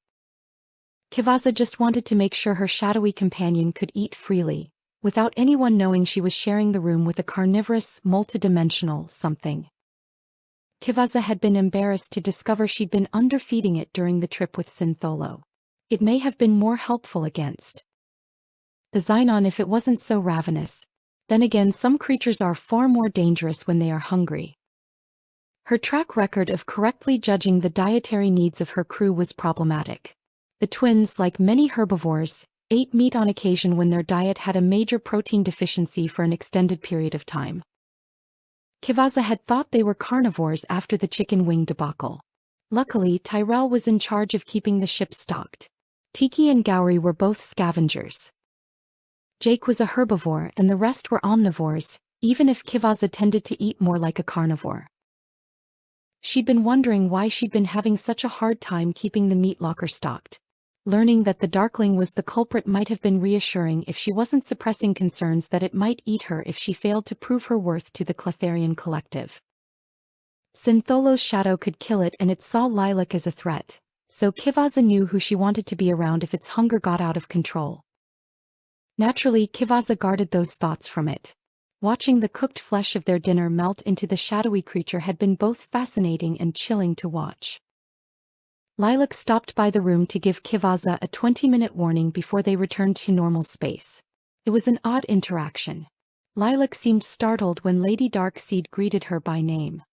Kivaza just wanted to make sure her shadowy companion could eat freely, without anyone knowing she was sharing the room with a carnivorous, multidimensional something. Kivaza had been embarrassed to discover she'd been underfeeding it during the trip with Syntholo. It may have been more helpful against the Xenon if it wasn't so ravenous. Then again, some creatures are far more dangerous when they are hungry. Her track record of correctly judging the dietary needs of her crew was problematic. The twins, like many herbivores, ate meat on occasion when their diet had a major protein deficiency for an extended period of time. Kivaza had thought they were carnivores after the chicken wing debacle. Luckily, Tyrell was in charge of keeping the ship stocked. Tiki and Gowrie were both scavengers. Jake was a herbivore and the rest were omnivores, even if Kivaza tended to eat more like a carnivore. She'd been wondering why she'd been having such a hard time keeping the meat locker stocked. Learning that the Darkling was the culprit might have been reassuring if she wasn't suppressing concerns that it might eat her if she failed to prove her worth to the Cletharian collective. Syntholo's shadow could kill it and it saw Lilac as a threat, so Kivaza knew who she wanted to be around if its hunger got out of control. Naturally, Kivaza guarded those thoughts from it. Watching the cooked flesh of their dinner melt into the shadowy creature had been both fascinating and chilling to watch. Lilac stopped by the room to give Kivaza a 20-minute warning before they returned to normal space. It was an odd interaction. Lilac seemed startled when Lady Darkseid greeted her by name.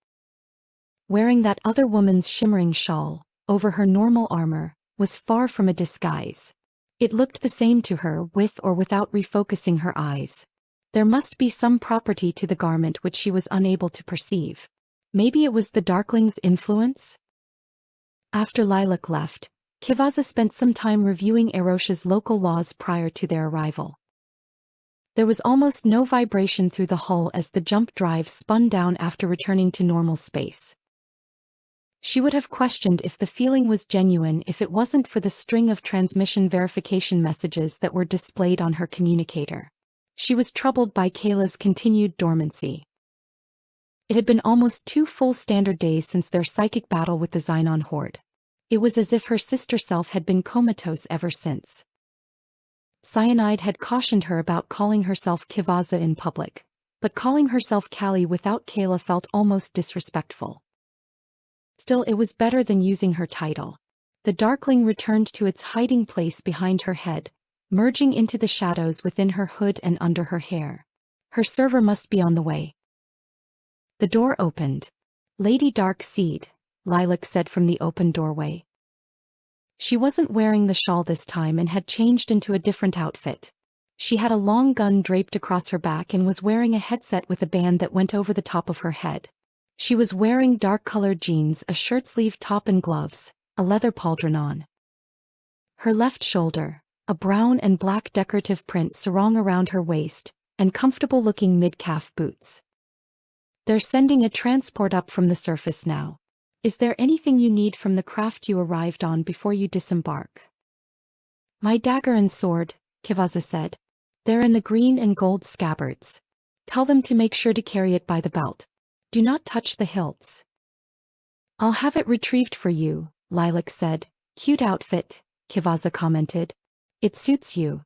Wearing that other woman's shimmering shawl, over her normal armor, was far from a disguise. It looked the same to her with or without refocusing her eyes. There must be some property to the garment which she was unable to perceive. Maybe it was the Darkling's influence? After Lilac left, Kivaza spent some time reviewing Erosha's local laws prior to their arrival. There was almost no vibration through the hull as the jump drive spun down after returning to normal space. She would have questioned if the feeling was genuine if it wasn't for the string of transmission verification messages that were displayed on her communicator. She was troubled by Kayla's continued dormancy. It had been almost 2 full standard days since their psychic battle with the Xenon Horde. It was as if her sister self had been comatose ever since. Cyanide had cautioned her about calling herself Kivaza in public, but calling herself Callie without Kayla felt almost disrespectful. Still, it was better than using her title. The Darkling returned to its hiding place behind her head, merging into the shadows within her hood and under her hair. Her server must be on the way. The door opened. "Lady Darkseid," Lilac said from the open doorway. She wasn't wearing the shawl this time and had changed into a different outfit. She had a long gun draped across her back and was wearing a headset with a band that went over the top of her head. She was wearing dark-colored jeans, a shirt-sleeve top and gloves, a leather pauldron on her left shoulder, a brown and black decorative print sarong around her waist, and comfortable-looking mid-calf boots. "They're sending a transport up from the surface now. Is there anything you need from the craft you arrived on before you disembark?" "My dagger and sword," Quelani said. "They're in the green and gold scabbards. Tell them to make sure to carry it by the belt. Do not touch the hilts." "I'll have it retrieved for you," Lilac said. "Cute outfit," Quelani commented. "It suits you."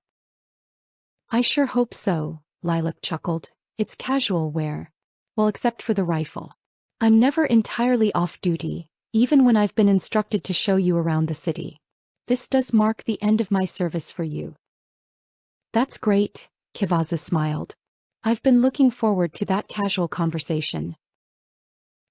"I sure hope so," Lilac chuckled. "It's casual wear. Well, except for the rifle. I'm never entirely off duty, even when I've been instructed to show you around the city. This does mark the end of my service for you." "That's great," Quelani smiled. "I've been looking forward to that casual conversation."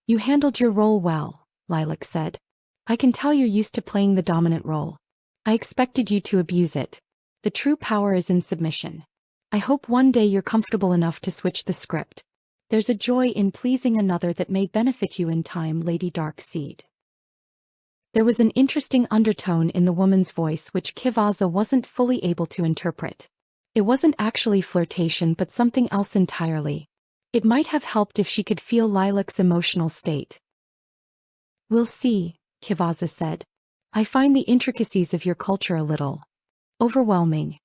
"You handled your role well," Lilac said. "I can tell you're used to playing the dominant role. I expected you to abuse it. The true power is in submission. I hope one day you're comfortable enough to switch the script. There's a joy in pleasing another that may benefit you in time, Lady Darkseid." There was an interesting undertone in the woman's voice which Quelani wasn't fully able to interpret. It wasn't actually flirtation but something else entirely. It might have helped if she could feel Lilac's emotional state. "We'll see," Quelani said. "I find the intricacies of your culture a little overwhelming.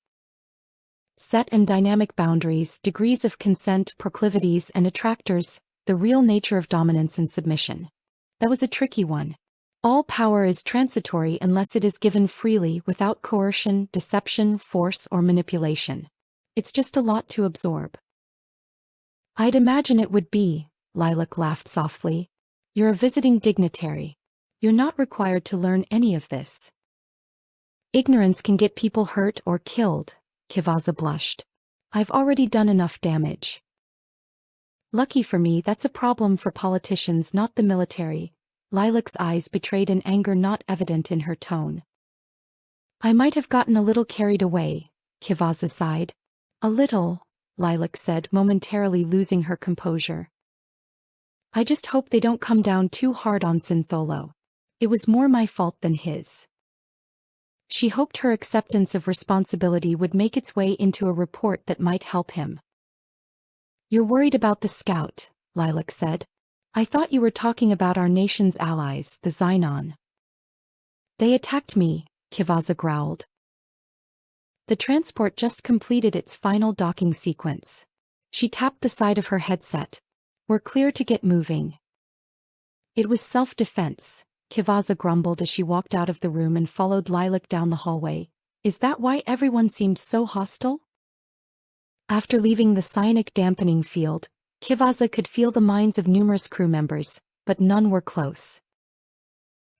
Set and dynamic boundaries, degrees of consent, proclivities and attractors, the real nature of dominance and submission. That was a tricky one. All power is transitory unless it is given freely without coercion, deception, force or manipulation. It's just a lot to absorb." "I'd imagine it would be," Lilac laughed softly. "You're a visiting dignitary. You're not required to learn any of this." "Ignorance can get people hurt or killed," Quelani blushed. "I've already done enough damage." "Lucky for me, that's a problem for politicians, not the military." Lilac's eyes betrayed an anger not evident in her tone. "I might have gotten a little carried away," Quelani sighed. "A little," Lilac said, momentarily losing her composure. "I just hope they don't come down too hard on Syntholo. It was more my fault than his." She hoped her acceptance of responsibility would make its way into a report that might help him. "You're worried about the scout," Lilac said. "I thought you were talking about our nation's allies, the Xenon." "They attacked me," Quelani growled. The transport just completed its final docking sequence. She tapped the side of her headset. "We're clear to get moving." "It was self-defense," Quelani grumbled as she walked out of the room and followed Lilac down the hallway. "Is that why everyone seemed so hostile?" After leaving the psionic dampening field, Quelani could feel the minds of numerous crew members, but none were close.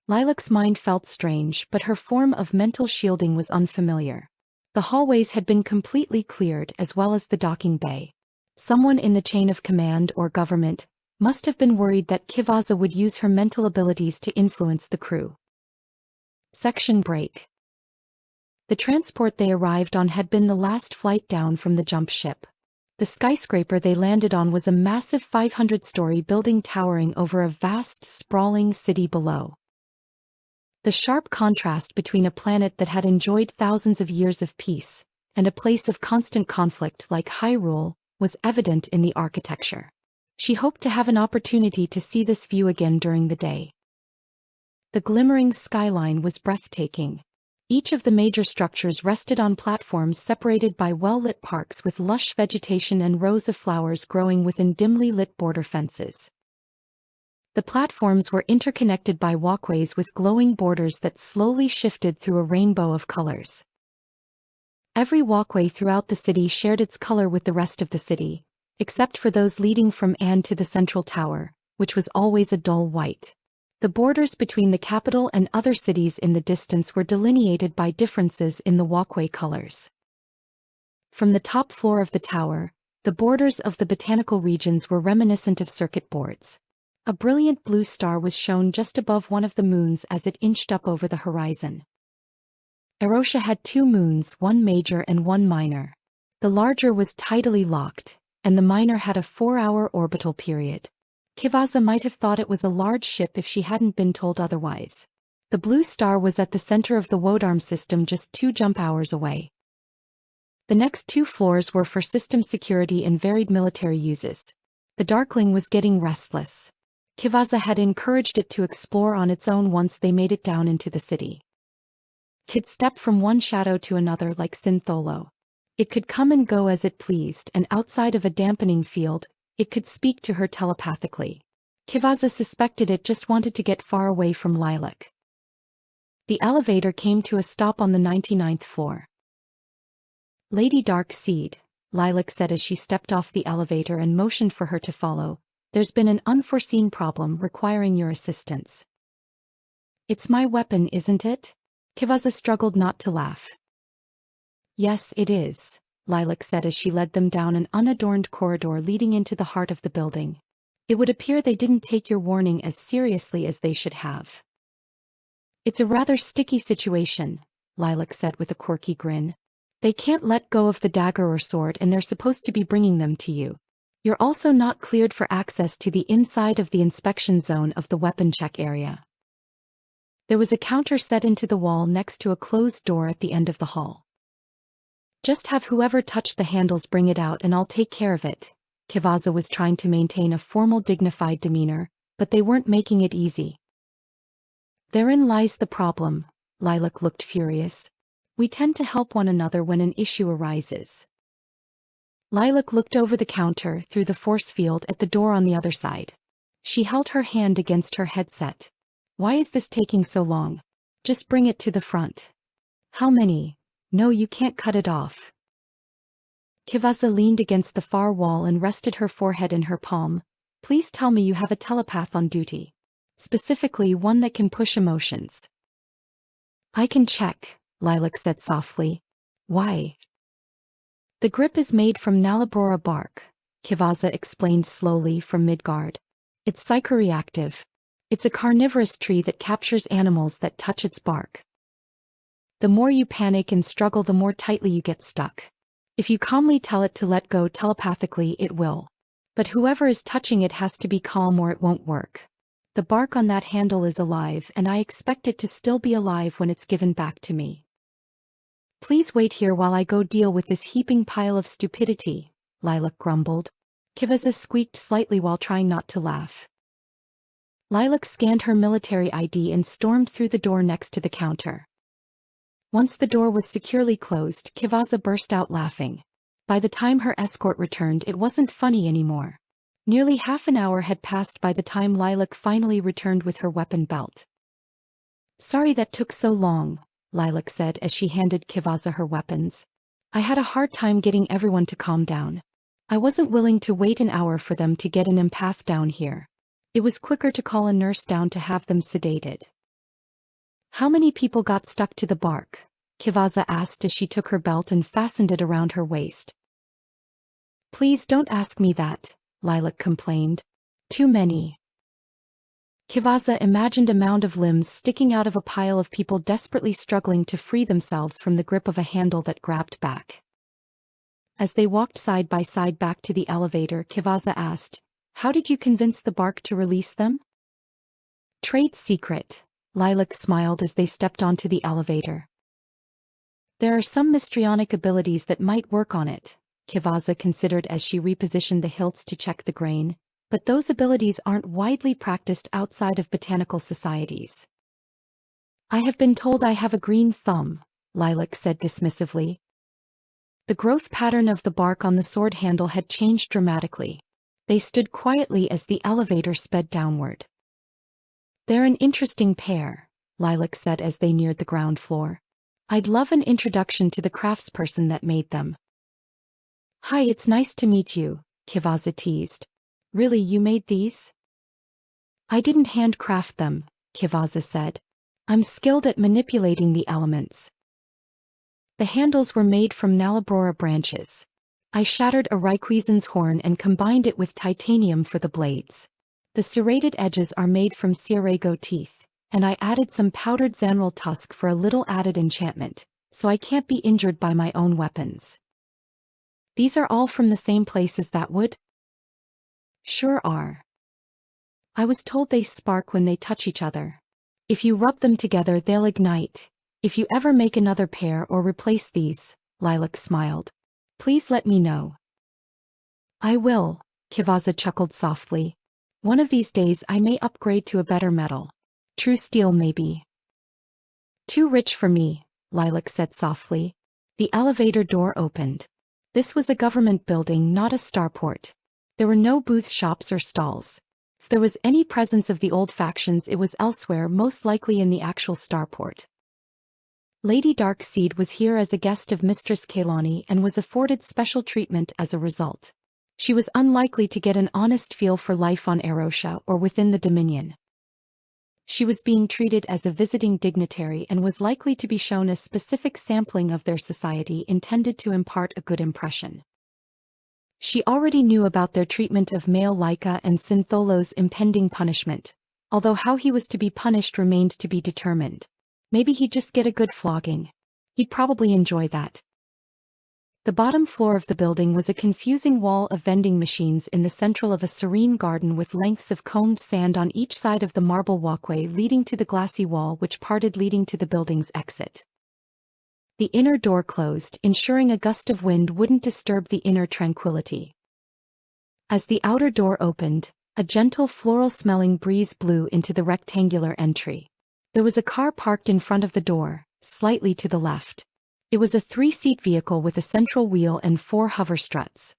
Lilac's mind felt strange, but her form of mental shielding was unfamiliar. The hallways had been completely cleared as well as the docking bay. Someone in the chain of command or government must have been worried that Quelani would use her mental abilities to influence the crew. Section break. The transport they arrived on had been the last flight down from the jump ship. The skyscraper they landed on was a massive 500-story building towering over a vast, sprawling city below. The sharp contrast between a planet that had enjoyed thousands of years of peace and a place of constant conflict like Hyrule was evident in the architecture. She hoped to have an opportunity to see this view again during the day. The glimmering skyline was breathtaking. Each of the major structures rested on platforms separated by well-lit parks with lush vegetation and rows of flowers growing within dimly lit border fences. The platforms were interconnected by walkways with glowing borders that slowly shifted through a rainbow of colors. Every walkway throughout the city shared its color with the rest of the city, except for those leading from Anne to the central tower, which was always a dull white. The borders between the capital and other cities in the distance were delineated by differences in the walkway colors. From the top floor of the tower, the borders of the botanical regions were reminiscent of circuit boards. A brilliant blue star was shown just above one of the moons as it inched up over the horizon. Erosha had two moons, one major and one minor. The larger was tidally locked, and the minor had a 4-hour orbital period. Kivasa might have thought it was a large ship if she hadn't been told otherwise. The blue star was at the center of the Wodarm system, just 2 jump hours away. The next 2 floors were for system security and varied military uses. The Darkling was getting restless. Kivasa had encouraged it to explore on its own once they made it down into the city. It could step from one shadow to another like Syntholo. It could come and go as it pleased, and outside of a dampening field, it could speak to her telepathically. Kivasa suspected it just wanted to get far away from Lilac. The elevator came to a stop on the 99th floor. "Lady Darkseid," Lilac said as she stepped off the elevator and motioned for her to follow, "there's been an unforeseen problem requiring your assistance." "It's my weapon, isn't it?" Kivasa struggled not to laugh. "Yes, it is," Lilac said as she led them down an unadorned corridor leading into the heart of the building. "It would appear they didn't take your warning as seriously as they should have." "It's a rather sticky situation," Lilac said with a quirky grin. "They can't let go of the dagger or sword, and they're supposed to be bringing them to you. You're also not cleared for access to the inside of the inspection zone of the weapon check area." There was a counter set into the wall next to a closed door at the end of the hall. "Just have whoever touched the handles bring it out and I'll take care of it." Kivasa was trying to maintain a formal, dignified demeanor, but they weren't making it easy. "Therein lies the problem." Lilac looked furious. "We tend to help one another when an issue arises." Lilac looked over the counter through the force field at the door on the other side. She held her hand against her headset. "Why is this taking so long? Just bring it to the front." "How many?" "No, you can't cut it off." Kivasa leaned against the far wall and rested her forehead in her palm. "Please tell me you have a telepath on duty. Specifically one that can push emotions." "I can check," Lilac said softly. "Why?" "The grip is made from Nalabrora bark," Kivasa explained slowly, from Midguard. "It's psychoreactive. It's a carnivorous tree that captures animals that touch its bark. The more you panic and struggle, the more tightly you get stuck. If you calmly tell it to let go telepathically, it will. But whoever is touching it has to be calm or it won't work. The bark on that handle is alive, and I expect it to still be alive when it's given back to me. Please wait here while I go deal with this heaping pile of stupidity," Lilac grumbled. Kivasa squeaked slightly while trying not to laugh. Lilac scanned her military ID and stormed through the door next to the counter. Once the door was securely closed, Kivasa burst out laughing. By the time her escort returned, it wasn't funny anymore. Nearly half an hour had passed by the time Lilac finally returned with her weapon belt. "Sorry that took so long," Lilac said as she handed Kivasa her weapons. "I had a hard time getting everyone to calm down. I wasn't willing to wait an hour for them to get an empath down here. It was quicker to call a nurse down to have them sedated." "How many people got stuck to the bark?" Kivasa asked as she took her belt and fastened it around her waist. "Please don't ask me that," Lilac complained. "Too many." Kivasa imagined a mound of limbs sticking out of a pile of people desperately struggling to free themselves from the grip of a handle that grabbed back. As they walked side by side back to the elevator, Kivasa asked, "How did you convince the bark to release them?" "Trade secret," Lilac smiled as they stepped onto the elevator. "There are some mystrionic abilities that might work on it," Kivasa considered as she repositioned the hilts to check the grain, "but those abilities aren't widely practiced outside of botanical societies." "I have been told I have a green thumb," Lilac said dismissively. The growth pattern of the bark on the sword handle had changed dramatically. They stood quietly as the elevator sped downward. "They're an interesting pair," Lilac said as they neared the ground floor. "I'd love an introduction to the craftsperson that made them." "Hi, it's nice to meet you," Kivasa teased. "Really, you made these?" "I didn't handcraft them," Kivasa said. "I'm skilled at manipulating the elements." The handles were made from Nalabrora branches. I shattered a Rayquaza's horn and combined it with titanium for the blades. The serrated edges are made from Ciarego teeth, and I added some powdered Zanril tusk for a little added enchantment, so I can't be injured by my own weapons. These are all from the same place as that wood? Sure are. I was told they spark when they touch each other. If you rub them together, they'll ignite. If you ever make another pair or replace these, Lilac smiled. Please let me know. I will, Kvaza chuckled softly. One of these days I may upgrade to a better metal. True steel maybe. Too rich for me, Lilac said softly. The elevator door opened. This was a government building, not a starport. There were no booths, shops, or stalls. If there was any presence of the old factions, it was elsewhere, most likely in the actual starport. Lady Darkseid was here as a guest of Mistress Quelani and was afforded special treatment as a result. She was unlikely to get an honest feel for life on Erosha or within the Dominion. She was being treated as a visiting dignitary and was likely to be shown a specific sampling of their society intended to impart a good impression. She already knew about their treatment of male Laika and Syntholo's impending punishment, although how he was to be punished remained to be determined. Maybe he'd just get a good flogging. He'd probably enjoy that. The bottom floor of the building was a confusing wall of vending machines in the central of a serene garden with lengths of combed sand on each side of the marble walkway leading to the glassy wall which parted leading to the building's exit. The inner door closed, ensuring a gust of wind wouldn't disturb the inner tranquility. As the outer door opened, a gentle floral-smelling breeze blew into the rectangular entry. There was a car parked in front of the door, slightly to the left. It was a 3-seat vehicle with a central wheel and 4 hover struts.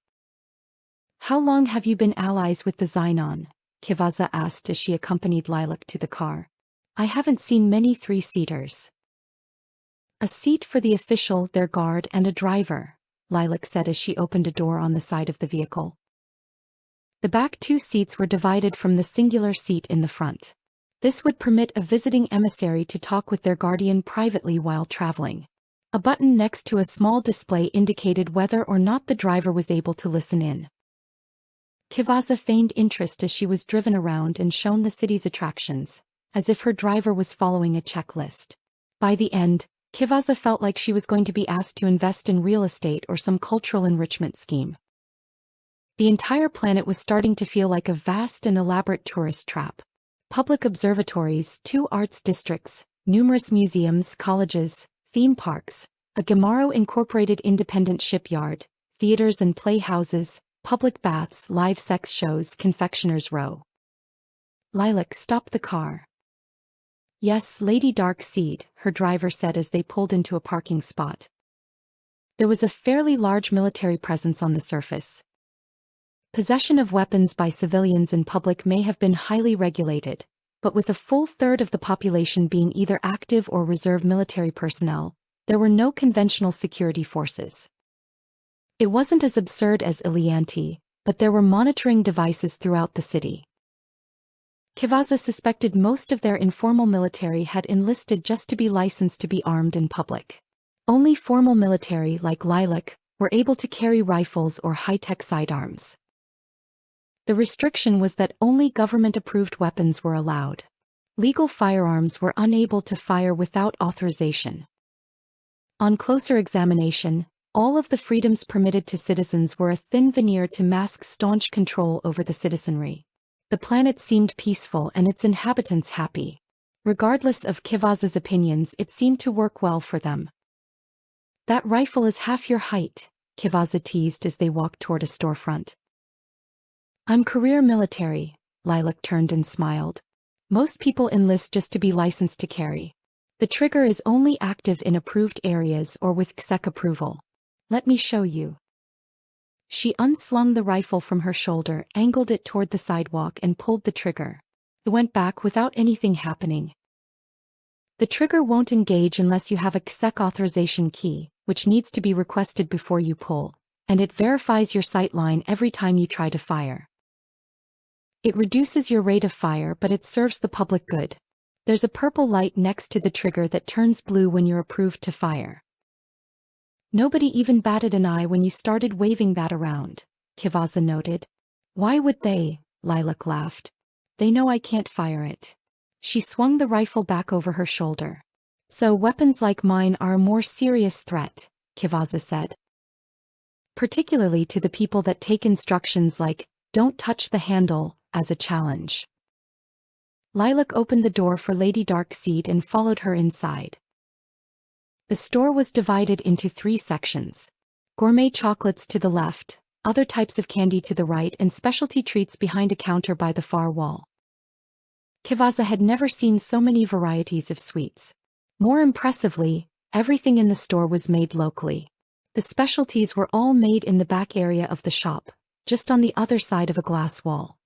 How long have you been allies with the Xenon? Kvaza asked as she accompanied Lilac to the car. I haven't seen many 3-seaters. A seat for the official, their guard, and a driver, Lilac said as she opened a door on the side of the vehicle. The back 2 seats were divided from the singular seat in the front. This would permit a visiting emissary to talk with their guardian privately while traveling. A button next to a small display indicated whether or not the driver was able to listen in. Kvaza feigned interest as she was driven around and shown the city's attractions, as if her driver was following a checklist. By the end, Kvaza felt like she was going to be asked to invest in real estate or some cultural enrichment scheme. The entire planet was starting to feel like a vast and elaborate tourist trap. Public observatories, 2 arts districts, numerous museums, colleges, theme parks, a Gamaro-incorporated independent shipyard, theaters and playhouses, public baths, live sex shows, confectioner's row. Lilac stopped the car. Yes, Lady Darkseid, her driver said as they pulled into a parking spot. There was a fairly large military presence on the surface. Possession of weapons by civilians in public may have been highly regulated, but with a full third of the population being either active or reserve military personnel, there were no conventional security forces. It wasn't as absurd as Ilianti, but there were monitoring devices throughout the city. Kvaza suspected most of their informal military had enlisted just to be licensed to be armed in public. Only formal military, like Lilac, were able to carry rifles or high-tech sidearms. The restriction was that only government-approved weapons were allowed. Legal firearms were unable to fire without authorization. On closer examination, all of the freedoms permitted to citizens were a thin veneer to mask staunch control over the citizenry. The planet seemed peaceful and its inhabitants happy. Regardless of Kvaza's opinions, it seemed to work well for them. That rifle is half your height, Kvaza teased as they walked toward a storefront. I'm career military, Lilac turned and smiled. Most people enlist just to be licensed to carry. The trigger is only active in approved areas or with XSEC approval. Let me show you. She unslung the rifle from her shoulder, angled it toward the sidewalk and pulled the trigger. It went back without anything happening. The trigger won't engage unless you have a XSEC authorization key, which needs to be requested before you pull, and it verifies your sight line every time you try to fire. It reduces your rate of fire, but it serves the public good. There's a purple light next to the trigger that turns blue when you're approved to fire. Nobody even batted an eye when you started waving that around, Kvaza noted. Why would they? Lilac laughed. They know I can't fire it. She swung the rifle back over her shoulder. So weapons like mine are a more serious threat, Kvaza said. particularly to the people that take instructions like, "Don't touch the handle," as a challenge. Lilac opened the door for Lady Darkseid and followed her inside. The store was divided into 3 sections. Gourmet chocolates to the left, other types of candy to the right, and specialty treats behind a counter by the far wall. Kevazza had never seen so many varieties of sweets. More impressively, everything in the store was made locally. The specialties were all made in the back area of the shop, just on the other side of a glass wall.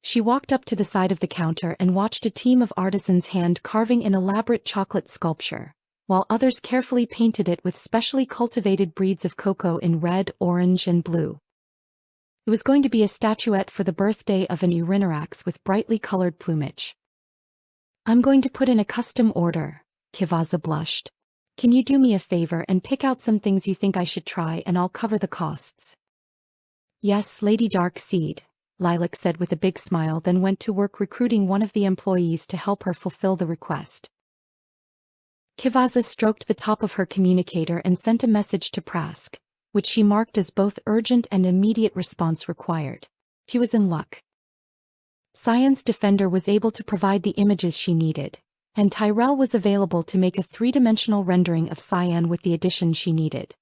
She walked up to the side of the counter and watched a team of artisans hand-carving an elaborate chocolate sculpture, while others carefully painted it with specially cultivated breeds of cocoa in red, orange, and blue. It was going to be a statuette for the birthday of an Urinarax with brightly colored plumage. "I'm going to put in a custom order," Kevazza blushed. "Can you do me a favor and pick out some things you think I should try, and I'll cover the costs?" "Yes, Lady Darkseid," Lilac said with a big smile, then went to work recruiting one of the employees to help her fulfill the request. Kevazza stroked the top of her communicator and sent a message to Prask, which she marked as both urgent and immediate response required. She was in luck. Science Defender was able to provide the images she needed, and Tyrell was available to make a 3-dimensional rendering of Cyan with the addition she needed.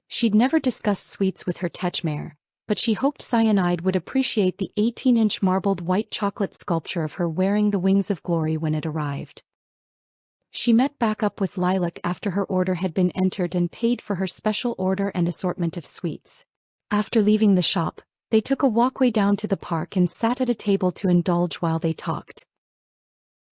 She'd never discussed sweets with her Tejmare, but she hoped Cyanide would appreciate the 18-inch marbled white chocolate sculpture of her wearing the wings of glory when it arrived. She met back up with Lilac after her order had been entered and paid for her special order and assortment of sweets. After leaving the shop, they took a walkway down to the park and sat at a table to indulge while they talked.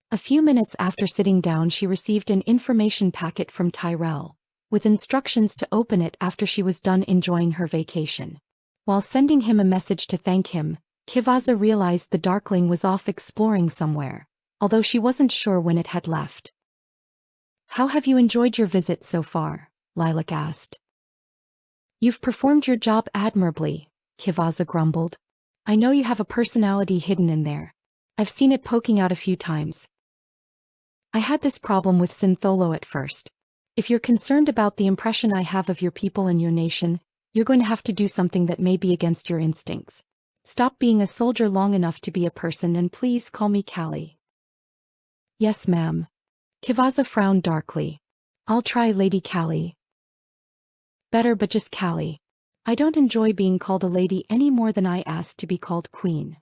A few minutes after sitting down, she received an information packet from Tyrell, with instructions to open it after she was done enjoying her vacation. While sending him a message to thank him, Kevazza realized the Darkling was off exploring somewhere, although she wasn't sure when it had left. "How have you enjoyed your visit so far?" Lilac asked. "You've performed your job admirably," Kevazza grumbled. "I know you have a personality hidden in there. I've seen it poking out a few times. I had this problem with Syntholo at first. If you're concerned about the impression I have of your people and your nation, you're going to have to do something that may be against your instincts. Stop being a soldier long enough to be a person, and please call me Callie." "Yes, ma'am." Kevazza frowned darkly. "I'll try, Lady Callie." "Better, but just Callie. I don't enjoy being called a lady any more than I asked to be called queen."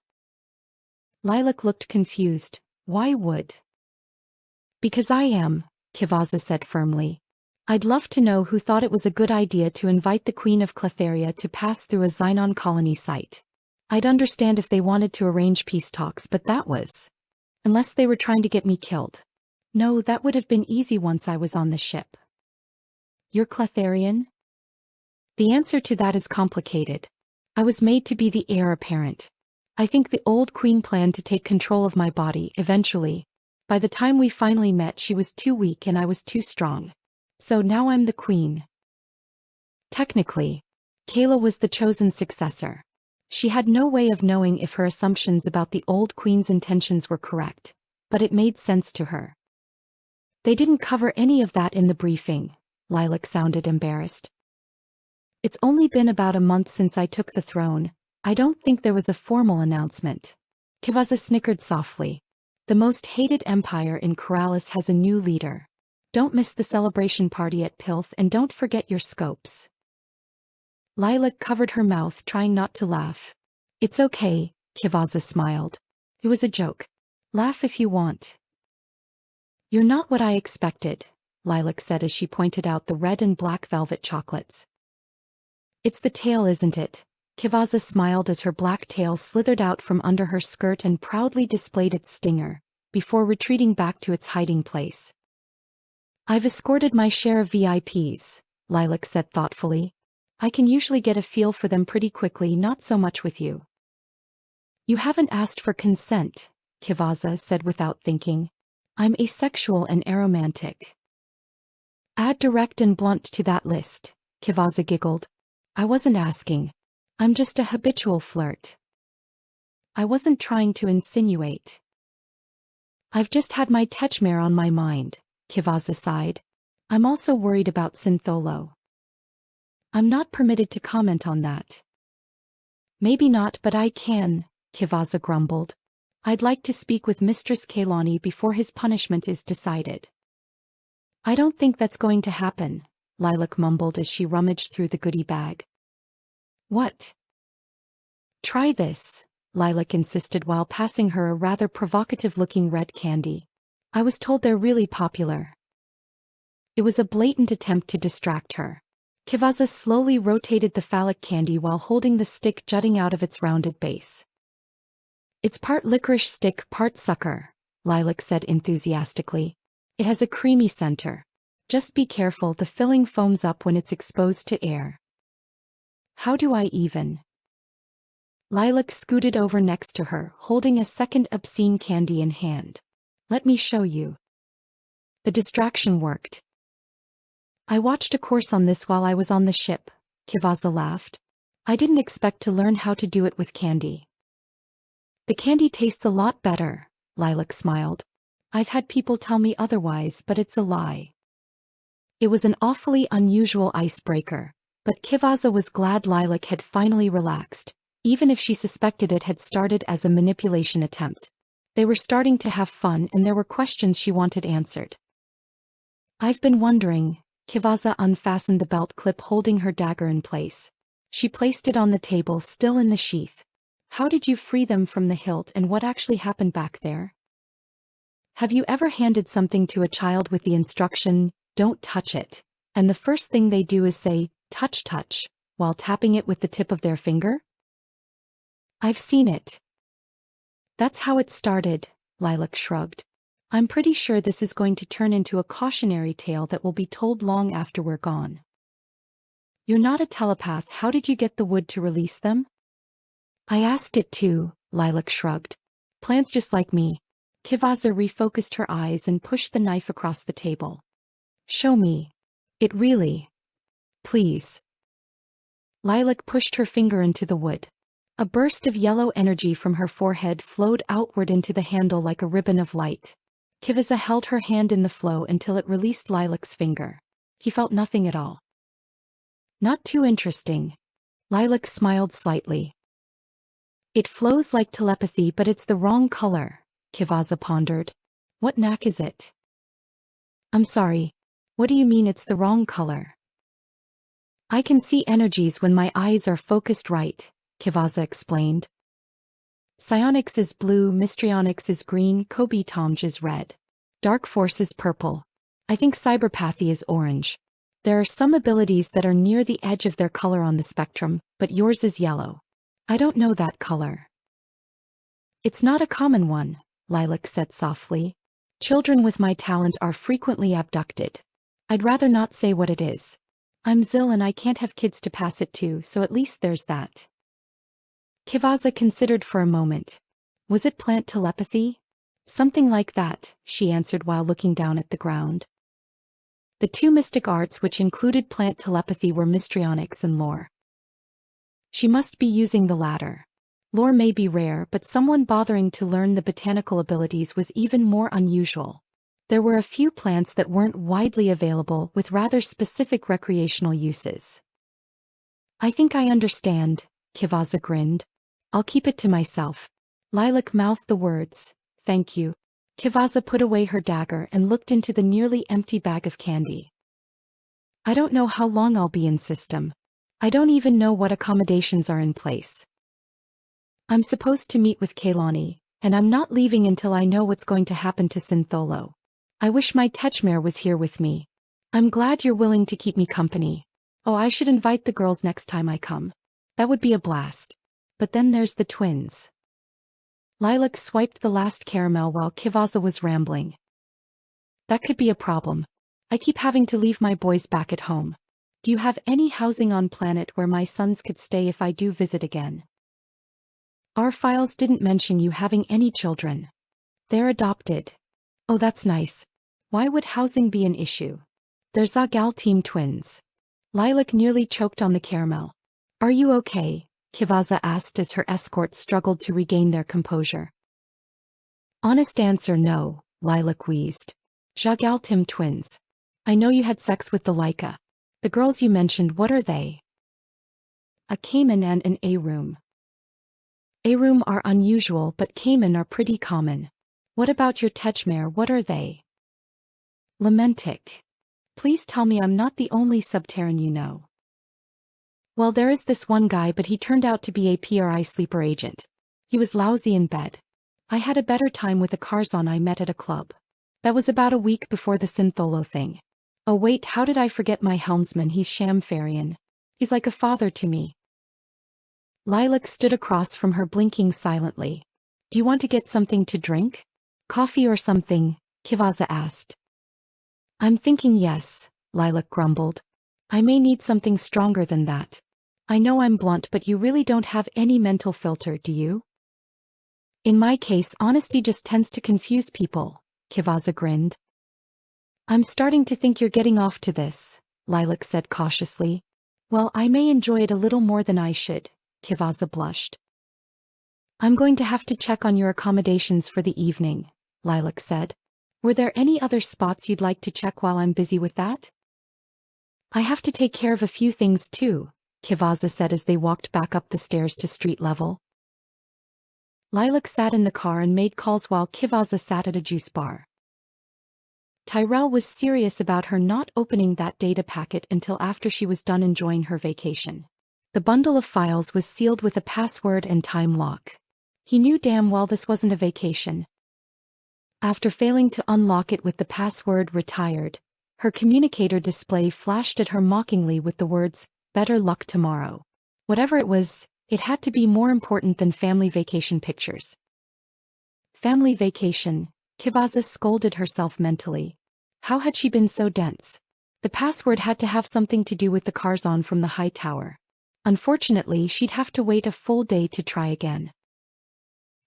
Lilac looked confused. "Why would?" "Because I am," Kevazza said firmly. "I'd love to know who thought it was a good idea to invite the Queen of Cletheria to pass through a Xenon colony site. I'd understand if they wanted to arrange peace talks, but that was... unless they were trying to get me killed. No, that would have been easy once I was on the ship." "You're Cletherian?" "The answer to that is complicated. I was made to be the heir apparent. I think the old queen planned to take control of my body eventually. By the time we finally met, she was too weak and I was too strong. So now I'm the queen." Technically, Kayla was the chosen successor. She had no way of knowing if her assumptions about the old queen's intentions were correct, but it made sense to her. "They didn't cover any of that in the briefing." Lilac sounded embarrassed. "It's only been about a month since I took the throne. I don't think there was a formal announcement." Kevazza snickered softly. "The most hated empire in Corralis has a new leader. Don't miss the celebration party at Pilth, and don't forget your scopes." Lilac covered her mouth, trying not to laugh. "It's okay," Kevazza smiled. "It was a joke. Laugh if you want." "You're not what I expected," Lilac said as she pointed out the red and black velvet chocolates. "It's the tail, isn't it?" Kevazza smiled as her black tail slithered out from under her skirt and proudly displayed its stinger, before retreating back to its hiding place. "I've escorted my share of VIPs," Lilac said thoughtfully. "I can usually get a feel for them pretty quickly, not so much with you." "You haven't asked for consent," Kevazza said without thinking. "I'm asexual and aromantic." "Add direct and blunt to that list," Kevazza giggled. "I wasn't asking. I'm just a habitual flirt. I wasn't trying to insinuate." "I've just had my Tejmare on my mind," Kevazza sighed. "I'm also worried about Syntholo." I'm not permitted to comment on that. Maybe not, but I can, Kivaza grumbled. I'd like to speak with Mistress Quelani before his punishment is decided. I don't think that's going to happen, Lilac mumbled as she rummaged through the goodie bag. What? Try this, Lilac insisted while passing her a rather provocative-looking red candy. I was told they're really popular. It was a blatant attempt to distract her. Kivaza slowly rotated the phallic candy while holding the stick jutting out of its rounded base. It's part licorice stick, part sucker, Lilac said enthusiastically. It has a creamy center. Just be careful, the filling foams up when it's exposed to air. How do I even? Lilac scooted over next to her, holding a second obscene candy in hand. Let me show you. The distraction worked. I watched a course on this while I was on the ship, Kivaza laughed. I didn't expect to learn how to do it with candy. The candy tastes a lot better, Lilac smiled. I've had people tell me otherwise, but it's a lie. It was an awfully unusual icebreaker, but Kivaza was glad Lilac had finally relaxed, even if she suspected it had started as a manipulation attempt. They were starting to have fun and there were questions she wanted answered. I've been wondering, Kivaza unfastened the belt clip holding her dagger in place. She placed it on the table still in the sheath. How did you free them from the hilt and what actually happened back there? Have you ever handed something to a child with the instruction, don't touch it, and the first thing they do is say, touch touch, while tapping it with the tip of their finger? I've seen it. That's how it started, Lilac shrugged. I'm pretty sure this is going to turn into a cautionary tale that will be told long after we're gone. You're not a telepath, how did you get the wood to release them? I asked it too, Lilac shrugged. Plants just like me. Kivaza refocused her eyes and pushed the knife across the table. Show me. It really. Please. Lilac pushed her finger into the wood. A burst of yellow energy from her forehead flowed outward into the handle like a ribbon of light. Kivaza held her hand in the flow until it released Lilac's finger. He felt nothing at all. Not too interesting. Lilac smiled slightly. It flows like telepathy, but it's the wrong color, Kivaza pondered. What knack is it? I'm sorry. What do you mean it's the wrong color? I can see energies when my eyes are focused right, Kivaza explained. Psionics is blue, Mystrionics is green, Kobe-Tomj is red. Dark Force is purple. I think cyberpathy is orange. There are some abilities that are near the edge of their color on the spectrum, but yours is yellow. I don't know that color. It's not a common one, Lilac said softly. Children with my talent are frequently abducted. I'd rather not say what it is. I'm Zil and I can't have kids to pass it to, so at least there's that. Kivaza considered for a moment. Was it plant telepathy? Something like that, she answered while looking down at the ground. The two mystic arts which included plant telepathy were Mystrionics and lore. She must be using the latter. Lore may be rare, but someone bothering to learn the botanical abilities was even more unusual. There were a few plants that weren't widely available with rather specific recreational uses. I think I understand, Kivaza grinned. I'll keep it to myself. Lilac mouthed the words, thank you. Kivaza put away her dagger and looked into the nearly empty bag of candy. I don't know how long I'll be in system. I don't even know what accommodations are in place. I'm supposed to meet with Quelani, and I'm not leaving until I know what's going to happen to Syntholo. I wish my Techmare was here with me. I'm glad you're willing to keep me company. Oh, I should invite the girls next time I come. That would be a blast. But then there's the twins. Lilac swiped the last caramel while Kivaza was rambling. That could be a problem. I keep having to leave my boys back at home. Do you have any housing on planet where my sons could stay if I do visit again? Our files didn't mention you having any children. They're adopted. Oh, that's nice. Why would housing be an issue? They're Zagal team twins. Lilac nearly choked on the caramel. Are you okay? Kivaza asked as her escorts struggled to regain their composure. Honest answer no, Lilac wheezed. Zagal team twins. I know you had sex with the Laika. The girls you mentioned, what are they? a caiman and an A-room. A-room are unusual but caiman are pretty common. What about your Tejmare, what are they? Lamentic. Please tell me I'm not the only subterran you know. Well, there is this one guy, but he turned out to be a PRI sleeper agent. He was lousy in bed. I had a better time with a Karzan I met at a club. That was about a week before the Syntholo thing. Oh wait, how did I forget my helmsman? He's Shamfarian. He's like a father to me. Lilac stood across from her, blinking silently. Do you want to get something to drink? Coffee or something? Kivaza asked. I'm thinking yes, Lilac grumbled. I may need something stronger than that. I know I'm blunt, but you really don't have any mental filter, do you? In my case, honesty just tends to confuse people, Kivaza grinned. I'm starting to think you're getting off to this, Lilac said cautiously. Well, I may enjoy it a little more than I should, Kivaza blushed. I'm going to have to check on your accommodations for the evening, Lilac said. Were there any other spots you'd like to check while I'm busy with that? I have to take care of a few things too, Kivaza said as they walked back up the stairs to street level. Lilac sat in the car and made calls while Kivaza sat at a juice bar. Tyrell was serious about her not opening that data packet until after she was done enjoying her vacation. The bundle of files was sealed with a password and time lock. He knew damn well this wasn't a vacation. After failing to unlock it with the password retired, her communicator display flashed at her mockingly with the words, "Better luck tomorrow." Whatever it was, it had to be more important than family vacation pictures. Family vacation, Kivaza scolded herself mentally. How had she been so dense? The password had to have something to do with the Karzan from the high tower. Unfortunately, she'd have to wait a full day to try again.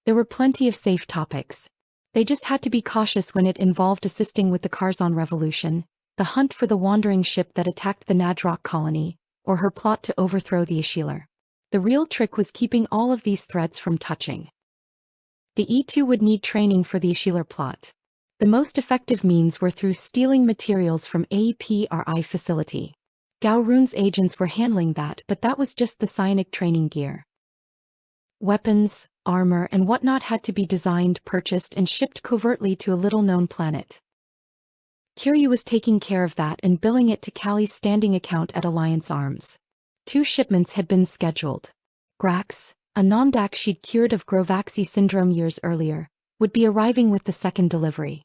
There were plenty of safe topics. They just had to be cautious when it involved assisting with the Karzan revolution, the hunt for the wandering ship that attacked the Nadrock colony, or her plot to overthrow the Ishilar. The real trick was keeping all of these threads from touching. The E2 would need training for the Ishilar plot. The most effective means were through stealing materials from APRI facility. Gowroon's agents were handling that, but that was just the psionic training gear. Weapons, armor and whatnot had to be designed, purchased and shipped covertly to a little-known planet. Kiryu was taking care of that and billing it to Callie's standing account at Alliance Arms. 2 shipments had been scheduled. Grax, a Nomdak she'd cured of Grovaxi syndrome years earlier, would be arriving with the second delivery.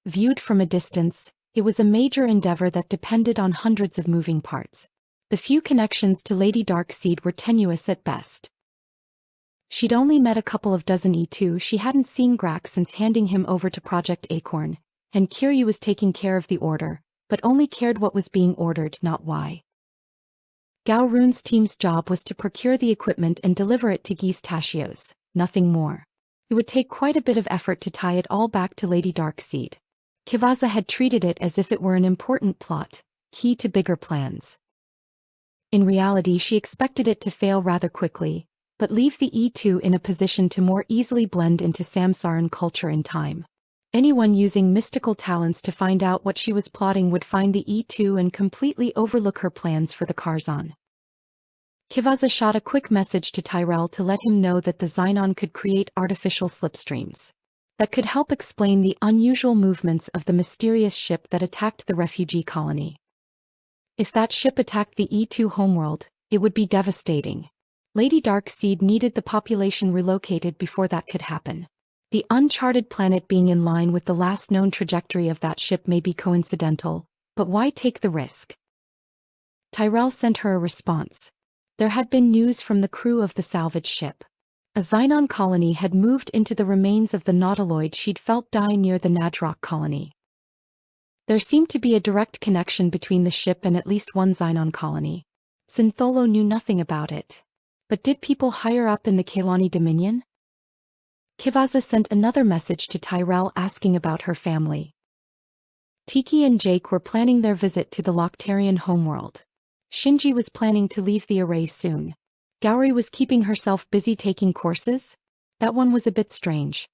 Viewed from a distance, it was a major endeavor that depended on hundreds of moving parts. The few connections to Lady Darkseid were tenuous at best. She'd only met a couple of dozen E2. She hadn't seen Grax since handing him over to Project Acorn, and Kiryu was taking care of the order, but only cared what was being ordered, not why. Gowroon's team's job was to procure the equipment and deliver it to Geese Tashios, nothing more. It would take quite a bit of effort to tie it all back to Lady Darkseid. Kivaza had treated it as if it were an important plot, key to bigger plans. In reality, she expected it to fail rather quickly, but leave the E2 in a position to more easily blend into Samsaran culture in time. Anyone using mystical talents to find out what she was plotting would find the E2 and completely overlook her plans for the Karzan. Kivaza shot a quick message to Tyrell to let him know that the Xenon could create artificial slipstreams that could help explain the unusual movements of the mysterious ship that attacked the refugee colony. If that ship attacked the E2 homeworld, it would be devastating. Lady Darkseid needed the population relocated before that could happen. The uncharted planet being in line with the last known trajectory of that ship may be coincidental, but why take the risk? Tyrell sent her a response. There had been news from the crew of the salvage ship. A Xenon colony had moved into the remains of the nautiloid she'd felt die near the Nadrock colony. There seemed to be a direct connection between the ship and at least one Xenon colony. Syntholo knew nothing about it. But did people higher up in the Quelani Dominion? Kivaza sent another message to Tyrell asking about her family. Tiki and Jake were planning their visit to the Loctarian homeworld. Shinji was planning to leave the array soon. Gowri was keeping herself busy taking courses? That one was a bit strange.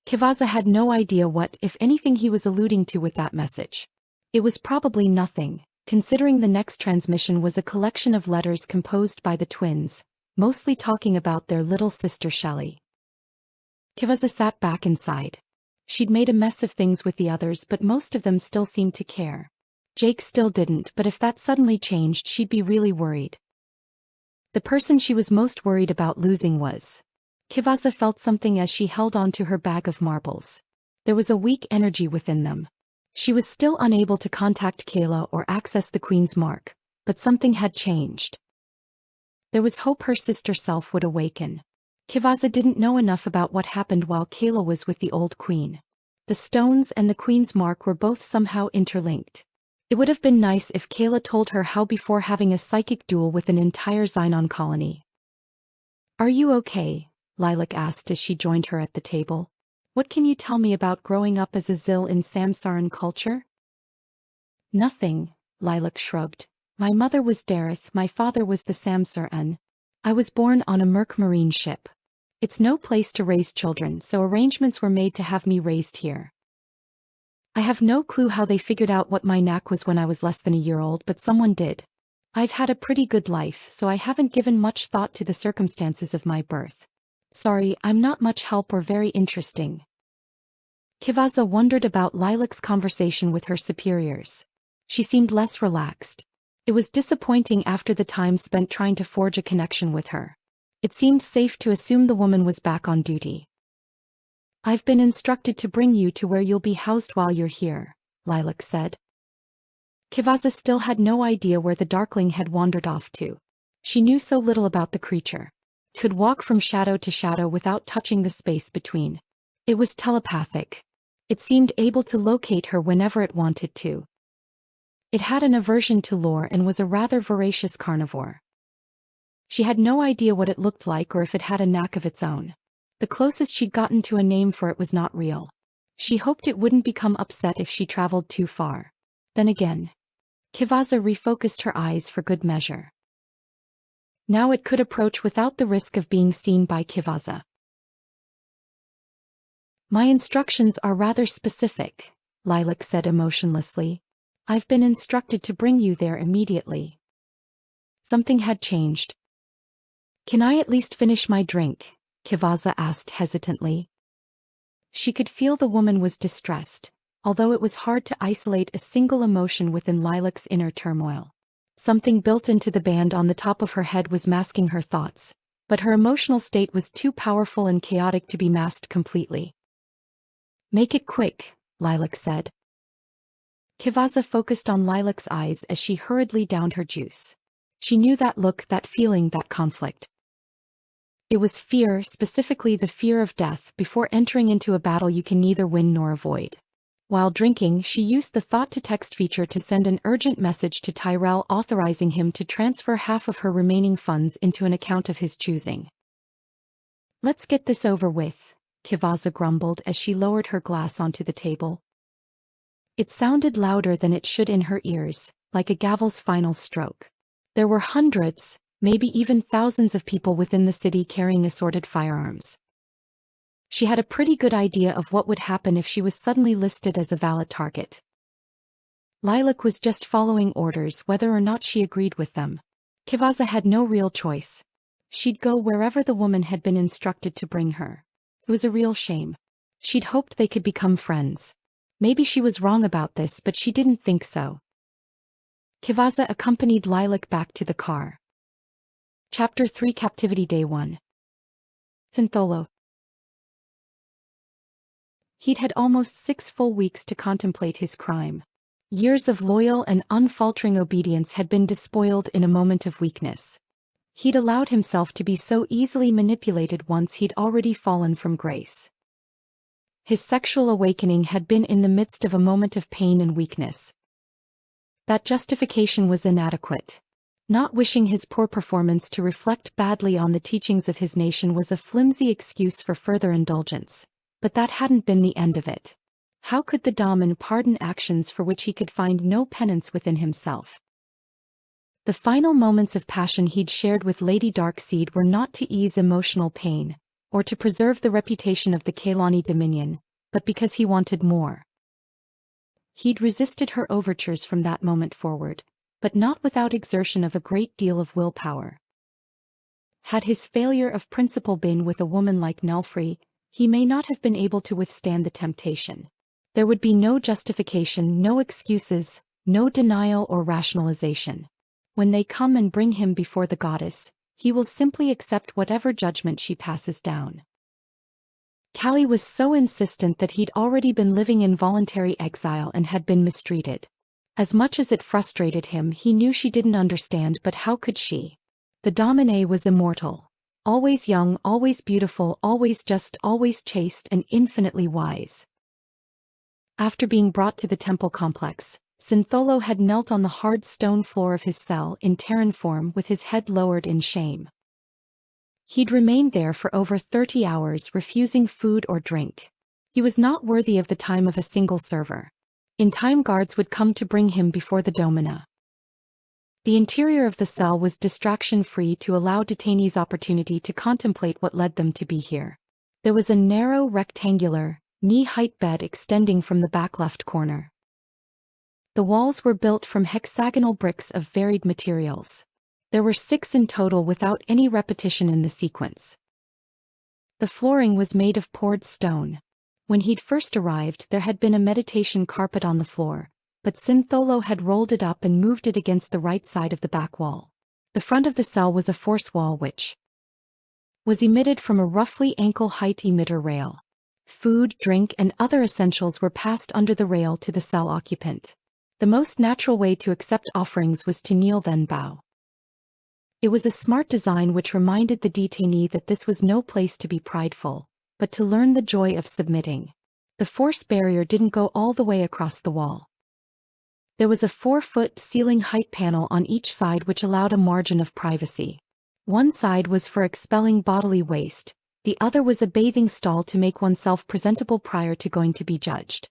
Kivaza had no idea what, if anything, he was alluding to with that message. It was probably nothing, considering the next transmission was a collection of letters composed by the twins, mostly talking about their little sister Shelley. Kivasa sat back inside. She'd made a mess of things with the others, but most of them still seemed to care. Jake still didn't, but if that suddenly changed, she'd be really worried. The person she was most worried about losing was. Kivasa felt something as she held on to her bag of marbles. There was a weak energy within them. She was still unable to contact Kayla or access the Queen's mark, but something had changed. There was hope her sister self would awaken. Kivasa didn't know enough about what happened while Kayla was with the old Queen. The stones and the Queen's mark were both somehow interlinked. It would have been nice if Kayla told her how before having a psychic duel with an entire Xenon colony. "Are you okay?" Lilac asked as she joined her at the table. "What can you tell me about growing up as a Zil in Samsaran culture?" "Nothing," Lilac shrugged. "My mother was Dareth, my father was the Samsaran. I was born on a Merc Marine ship. It's no place to raise children, so arrangements were made to have me raised here. I have no clue how they figured out what my knack was when I was less than a year old, but someone did. I've had a pretty good life, so I haven't given much thought to the circumstances of my birth. Sorry, I'm not much help or very interesting." Kivasa wondered about Lilac's conversation with her superiors. She seemed less relaxed. It was disappointing after the time spent trying to forge a connection with her. It seemed safe to assume the woman was back on duty. "I've been instructed to bring you to where you'll be housed while you're here," Lilac said. Kivasa still had no idea where the Darkling had wandered off to. She knew so little about the creature. Could walk from shadow to shadow without touching the space between. It was telepathic. It seemed able to locate her whenever it wanted to. It had an aversion to lore and was a rather voracious carnivore. She had no idea what it looked like or if it had a knack of its own. The closest she'd gotten to a name for it was not real. She hoped it wouldn't become upset if she traveled too far. Then again, Kivasa refocused her eyes for good measure. Now it could approach without the risk of being seen by Kivasa. "My instructions are rather specific," Lilac said emotionlessly. "I've been instructed to bring you there immediately." Something had changed. "Can I at least finish my drink?" Kivasa asked hesitantly. She could feel the woman was distressed, although it was hard to isolate a single emotion within Lilac's inner turmoil. Something built into the band on the top of her head was masking her thoughts, but her emotional state was too powerful and chaotic to be masked completely. "Make it quick," Lilac said. Kivasa focused on Lilac's eyes as she hurriedly downed her juice. She knew that look, that feeling, that conflict. It was fear, specifically the fear of death before entering into a battle you can neither win nor avoid. While drinking, she used the thought-to-text feature to send an urgent message to Tyrell authorizing him to transfer half of her remaining funds into an account of his choosing. "Let's get this over with," Kivasa grumbled as she lowered her glass onto the table. It sounded louder than it should in her ears, like a gavel's final stroke. There were hundreds, maybe even thousands of people within the city carrying assorted firearms. She had a pretty good idea of what would happen if she was suddenly listed as a valid target. Lilac was just following orders whether or not she agreed with them. Kivasa had no real choice. She'd go wherever the woman had been instructed to bring her. It was a real shame. She'd hoped they could become friends. Maybe she was wrong about this, but she didn't think so. Kivasa accompanied Lilac back to the car. Chapter 3 Captivity Day 1. Syntholo. He'd had almost 6 full weeks to contemplate his crime. Years of loyal and unfaltering obedience had been despoiled in a moment of weakness. He'd allowed himself to be so easily manipulated once he'd already fallen from grace. His sexual awakening had been in the midst of a moment of pain and weakness. That justification was inadequate. Not wishing his poor performance to reflect badly on the teachings of his nation was a flimsy excuse for further indulgence, but that hadn't been the end of it. How could the Daemon pardon actions for which he could find no penance within himself? The final moments of passion he'd shared with Lady Darkseid were not to ease emotional pain, or to preserve the reputation of the Quelani Dominion, but because he wanted more. He'd resisted her overtures from that moment forward, but not without exertion of a great deal of willpower. Had his failure of principle been with a woman like Nelfree, he may not have been able to withstand the temptation. There would be no justification, no excuses, no denial or rationalization. When they come and bring him before the goddess, he will simply accept whatever judgment she passes down. Callie was so insistent that he'd already been living in voluntary exile and had been mistreated. As much as it frustrated him, he knew she didn't understand, but how could she? The Dominée was immortal. Always young, always beautiful, always just, always chaste, and infinitely wise. After being brought to the temple complex, Syntholo had knelt on the hard stone floor of his cell in Terran form with his head lowered in shame. He'd remained there for over 30 hours, refusing food or drink. He was not worthy of the time of a single server. In time, guards would come to bring him before the domina. The interior of the cell was distraction-free to allow detainees opportunity to contemplate what led them to be here. There was a narrow, rectangular, knee-height bed extending from the back left corner. The walls were built from hexagonal bricks of varied materials. There were 6 in total without any repetition in the sequence. The flooring was made of poured stone. When he'd first arrived, there had been a meditation carpet on the floor, but Syntholo had rolled it up and moved it against the right side of the back wall. The front of the cell was a force wall which was emitted from a roughly ankle-height emitter rail. Food, drink, and other essentials were passed under the rail to the cell occupant. The most natural way to accept offerings was to kneel then bow. It was a smart design which reminded the detainee that this was no place to be prideful, but to learn the joy of submitting. The force barrier didn't go all the way across the wall. There was a 4-foot ceiling height panel on each side which allowed a margin of privacy. One side was for expelling bodily waste, the other was a bathing stall to make oneself presentable prior to going to be judged.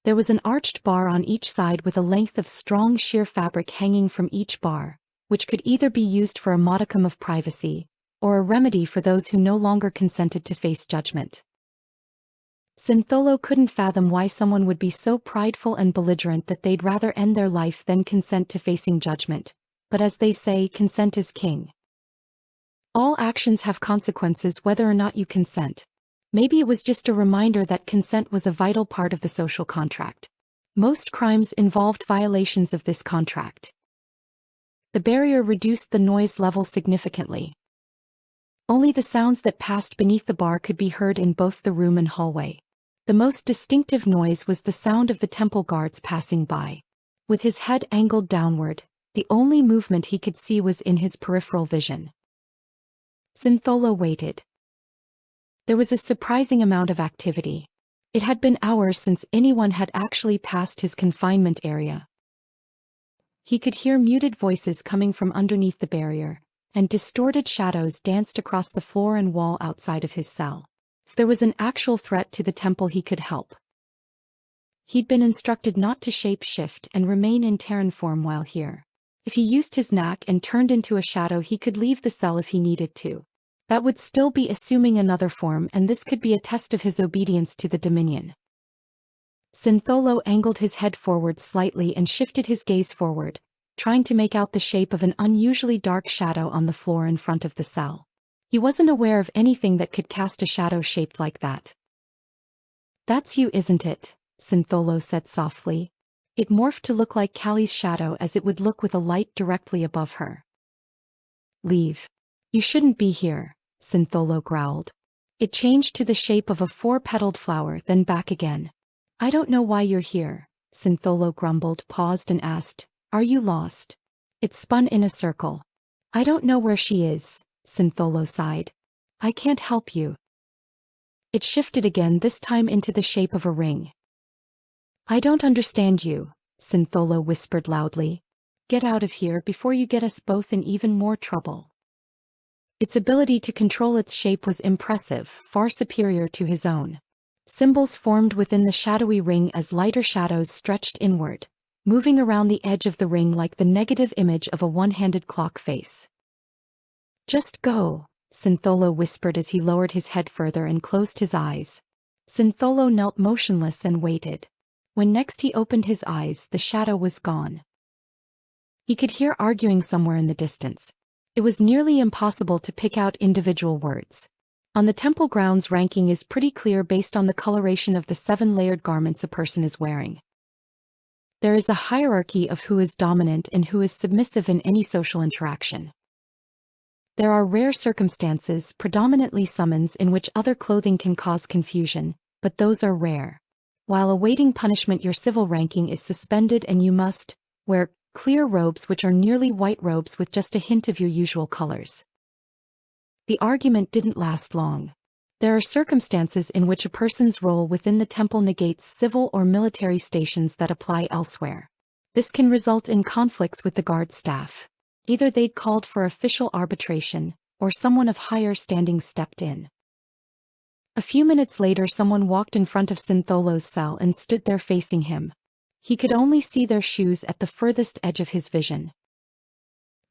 There was an arched bar on each side with a length of strong sheer fabric hanging from each bar, which could either be used for a modicum of privacy, or a remedy for those who no longer consented to face judgment. Syntholo couldn't fathom why someone would be so prideful and belligerent that they'd rather end their life than consent to facing judgment, but as they say, consent is king. All actions have consequences whether or not you consent. Maybe it was just a reminder that consent was a vital part of the social contract. Most crimes involved violations of this contract. The barrier reduced the noise level significantly. Only the sounds that passed beneath the bar could be heard in both the room and hallway. The most distinctive noise was the sound of the temple guards passing by. With his head angled downward, the only movement he could see was in his peripheral vision. Syntholo waited. There was a surprising amount of activity. It had been hours since anyone had actually passed his confinement area. He could hear muted voices coming from underneath the barrier, and distorted shadows danced across the floor and wall outside of his cell. If there was an actual threat to the temple, he could help. He'd been instructed not to shape-shift and remain in Terran form while here. If he used his knack and turned into a shadow, he could leave the cell if he needed to. That would still be assuming another form, and this could be a test of his obedience to the Dominion. Syntholo angled his head forward slightly and shifted his gaze forward, trying to make out the shape of an unusually dark shadow on the floor in front of the cell. He wasn't aware of anything that could cast a shadow shaped like that. "That's you, isn't it?" Syntholo said softly. It morphed to look like Callie's shadow, as it would look with a light directly above her. "Leave. You shouldn't be here," Syntholo growled. It changed to the shape of a 4-petaled flower, then back again. "I don't know why you're here," Syntholo grumbled, paused and asked, "Are you lost?" It spun in a circle. "I don't know where she is," Syntholo sighed. "I can't help you." It shifted again, this time into the shape of a ring. "I don't understand you," Syntholo whispered loudly. "Get out of here before you get us both in even more trouble." Its ability to control its shape was impressive, far superior to his own. Symbols formed within the shadowy ring as lighter shadows stretched inward, moving around the edge of the ring like the negative image of a one-handed clock face. "Just go," Syntholo whispered as he lowered his head further and closed his eyes. Syntholo knelt motionless and waited. When next he opened his eyes, the shadow was gone. He could hear arguing somewhere in the distance. It was nearly impossible to pick out individual words. On the temple grounds, ranking is pretty clear based on the coloration of the 7-layered garments a person is wearing. There is a hierarchy of who is dominant and who is submissive in any social interaction. There are rare circumstances, predominantly summons, in which other clothing can cause confusion, but those are rare. While awaiting punishment, your civil ranking is suspended and you must wear clear robes, which are nearly white robes with just a hint of your usual colors. The argument didn't last long. There are circumstances in which a person's role within the temple negates civil or military stations that apply elsewhere. This can result in conflicts with the guard staff. Either they'd called for official arbitration, or someone of higher standing stepped in. A few minutes later, someone walked in front of Syntholo's cell and stood there facing him. He could only see their shoes at the furthest edge of his vision.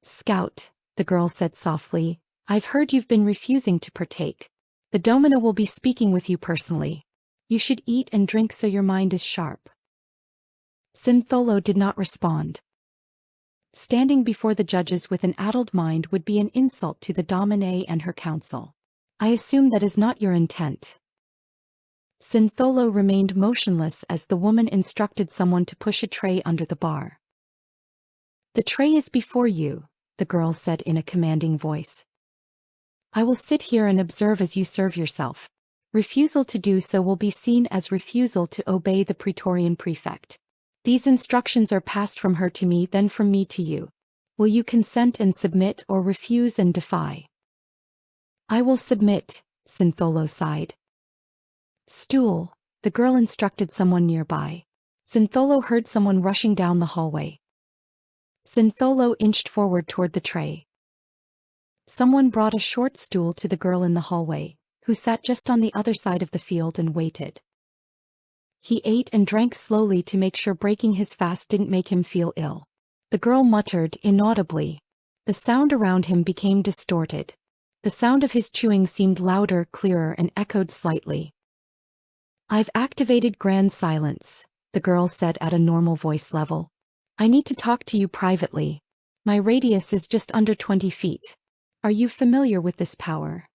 "Scout," the girl said softly, "I've heard you've been refusing to partake. The domina will be speaking with you personally. You should eat and drink so your mind is sharp." Syntholo did not respond. Standing before the judges with an addled mind would be an insult to the Domine and her council. "I assume that is not your intent." Syntholo remained motionless as the woman instructed someone to push a tray under the bar. "The tray is before you," the girl said in a commanding voice. "I will sit here and observe as you serve yourself. Refusal to do so will be seen as refusal to obey the Praetorian prefect. These instructions are passed from her to me, then from me to you. Will you consent and submit, or refuse and defy?" "I will submit," Syntholo sighed. "Stool," the girl instructed someone nearby. Syntholo heard someone rushing down the hallway. Syntholo inched forward toward the tray. Someone brought a short stool to the girl in the hallway, who sat just on the other side of the field and waited. He ate and drank slowly to make sure breaking his fast didn't make him feel ill. The girl muttered inaudibly. The sound around him became distorted. The sound of his chewing seemed louder, clearer, and echoed slightly. "I've activated grand silence," the girl said at a normal voice level. "I need to talk to you privately. My radius is just under 20 feet. Are you familiar with this power?"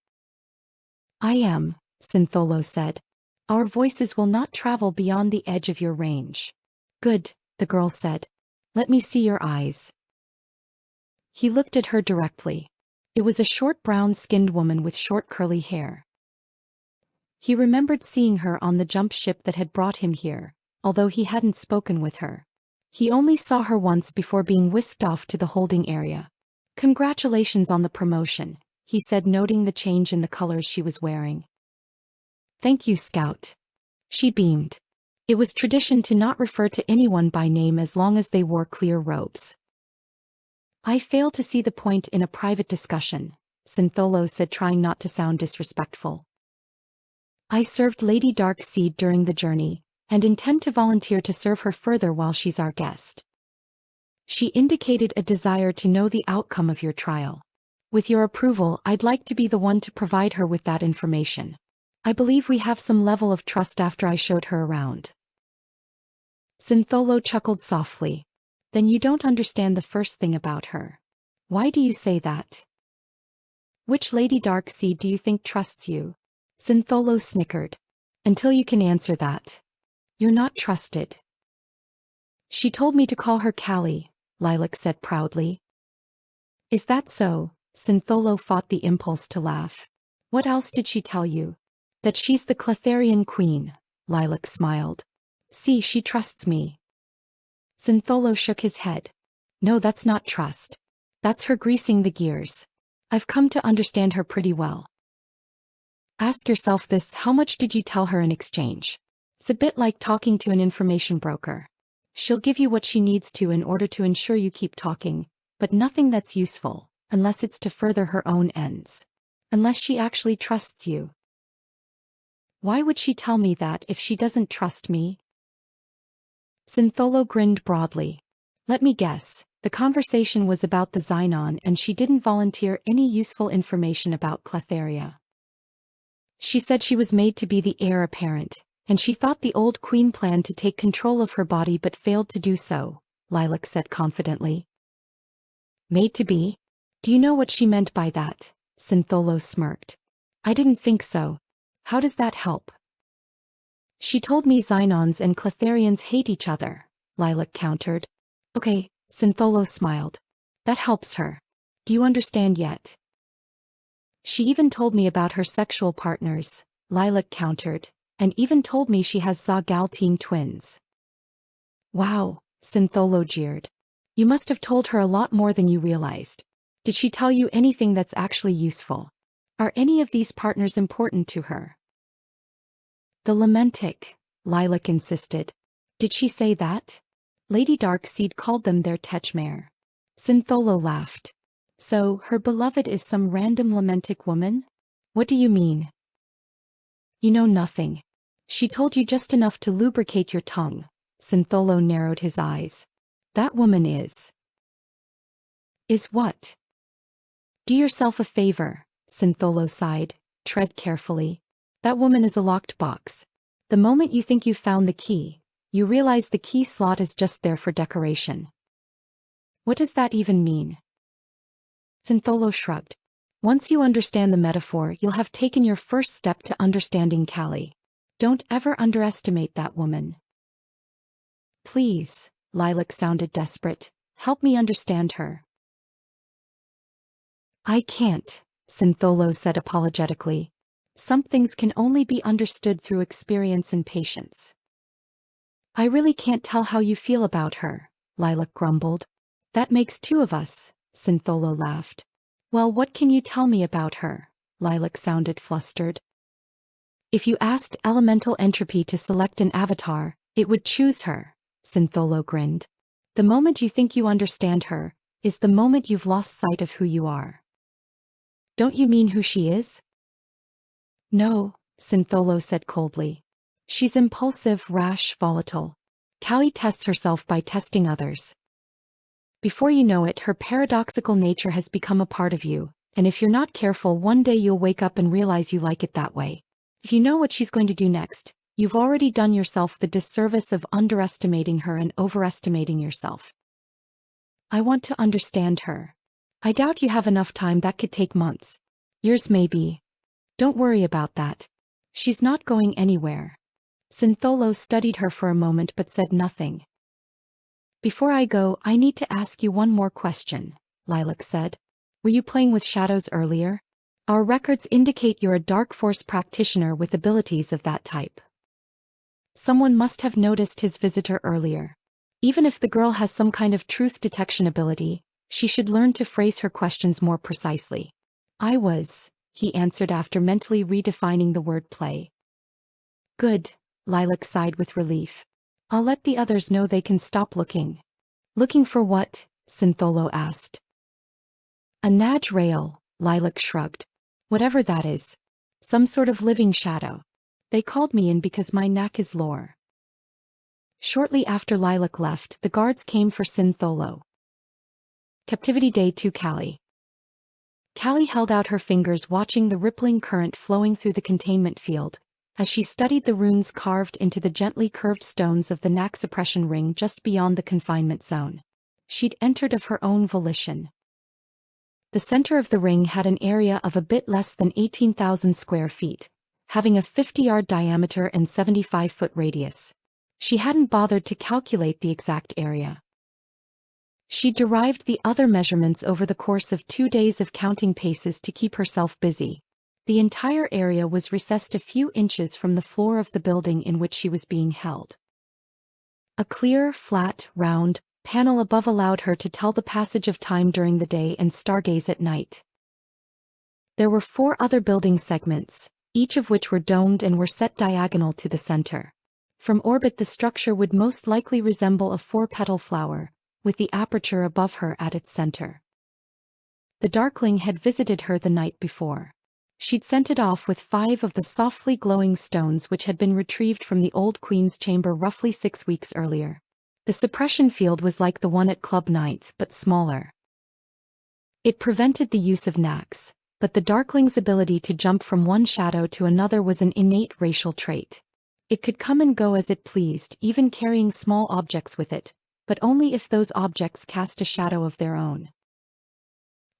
"I am," Syntholo said. "Our voices will not travel beyond the edge of your range." "Good," the girl said. "Let me see your eyes." He looked at her directly. It was a short brown-skinned woman with short curly hair. He remembered seeing her on the jump ship that had brought him here, although he hadn't spoken with her. He only saw her once before being whisked off to the holding area. "Congratulations on the promotion," he said, noting the change in the colors she was wearing. "Thank you, Scout." She beamed. It was tradition to not refer to anyone by name as long as they wore clear robes. "I fail to see the point in a private discussion," Syntholo said, trying not to sound disrespectful. "I served Lady Darkseid during the journey, and intend to volunteer to serve her further while she's our guest." She indicated a desire to know the outcome of your trial. "With your approval, I'd like to be the one to provide her with that information. I believe we have some level of trust after I showed her around." Syntholo chuckled softly. "Then you don't understand the first thing about her." "Why do you say that?" "Which Lady Darkseid do you think trusts you?" Syntholo snickered. "Until you can answer that, you're not trusted." "She told me to call her Callie," Lilac said proudly. "Is that so?" Syntholo fought the impulse to laugh. "What else did she tell you?" "That she's the Cletherian queen," Lilac smiled. "See, she trusts me." Syntholo shook his head. "No, that's not trust. That's her greasing the gears. I've come to understand her pretty well." "Ask yourself this: how much did you tell her in exchange?" It's a bit like talking to an information broker. She'll give you what she needs to in order to ensure you keep talking, but nothing that's useful, unless it's to further her own ends. Unless she actually trusts you. "Why would she tell me that if she doesn't trust me?" Syntholo grinned broadly. "Let me guess, the conversation was about the Xynon and she didn't volunteer any useful information about Cletheria. She said she was made to be the heir apparent, and she thought the old queen planned to take control of her body but failed to do so," Lilac said confidently. Made to be? Do you know what she meant by that? Syntholo smirked. I didn't think so. How does that help? She told me Xynons and Cletharians hate each other, Lilac countered. Okay, Syntholo smiled. That helps her. Do you understand yet? She even told me about her sexual partners, Lilac countered, and even told me she has Zagaltine twins. Wow, Syntholo jeered. You must have told her a lot more than you realized. Did she tell you anything that's actually useful? Are any of these partners important to her? The Lamentic, Lilac insisted. Did she say that? Lady Darkseid called them their Techmare. Syntholo laughed. So, her beloved is some random Lamentic woman? What do you mean? You know nothing. She told you just enough to lubricate your tongue. Syntholo narrowed his eyes. That woman is. Is what? Do yourself a favor, Syntholo sighed. Tread carefully. That woman is a locked box. The moment you think you've found the key, you realize the key slot is just there for decoration. What does that even mean? Syntholo shrugged. Once you understand the metaphor, you'll have taken your first step to understanding Callie. Don't ever underestimate that woman. Please, Lilac sounded desperate. Help me understand her. I can't, Syntholo said apologetically. Some things can only be understood through experience and patience. I really can't tell how you feel about her, Lilac grumbled. That makes two of us, Syntholo laughed. Well, what can you tell me about her? Lilac sounded flustered. If you asked elemental entropy to select an avatar, it would choose her, Syntholo grinned. The moment you think you understand her, is the moment you've lost sight of who you are. Don't you mean who she is? No, Syntholo said coldly. She's impulsive, rash, volatile. Callie tests herself by testing others. Before you know it, her paradoxical nature has become a part of you, and if you're not careful, one day you'll wake up and realize you like it that way. If you know what she's going to do next, you've already done yourself the disservice of underestimating her and overestimating yourself. I want to understand her. I doubt you have enough time. That could take months. Years maybe. Don't worry about that. She's not going anywhere. Syntholo studied her for a moment but said nothing. Before I go, I need to ask you one more question, Lilac said. Were you playing with shadows earlier? Our records indicate you're a dark force practitioner with abilities of that type. Someone must have noticed his visitor earlier. Even if the girl has some kind of truth detection ability, she should learn to phrase her questions more precisely. I was, he answered after mentally redefining the word play. Good, Lilac sighed with relief. I'll let the others know they can stop looking. Looking for what? Syntholo asked. A Naj rail, Lilac shrugged. Whatever that is. Some sort of living shadow. They called me in because my knack is lore. Shortly after Lilac left, the guards came for Syntholo. Captivity Day 2 Callie. Callie held out her fingers watching the rippling current flowing through the containment field, as she studied the runes carved into the gently curved stones of the knack suppression ring just beyond the confinement zone. She'd entered of her own volition. The center of the ring had an area of a bit less than 18,000 square feet, having a 50-yard diameter and 75-foot radius. She hadn't bothered to calculate the exact area. She derived the other measurements over the course of 2 days of counting paces to keep herself busy. The entire area was recessed a few inches from the floor of the building in which she was being held. A clear, flat, round panel above allowed her to tell the passage of time during the day and stargaze at night. There were 4 other building segments, each of which were domed and were set diagonal to the center. From orbit, the structure would most likely resemble a 4-petal flower, with the aperture above her at its center. The Darkling had visited her the night before. She'd sent it off with 5 of the softly glowing stones which had been retrieved from the old Queen's chamber roughly 6 weeks earlier. The suppression field was like the one at Club Ninth, but smaller. It prevented the use of knacks, but the Darkling's ability to jump from one shadow to another was an innate racial trait. It could come and go as it pleased, even carrying small objects with it, but only if those objects cast a shadow of their own.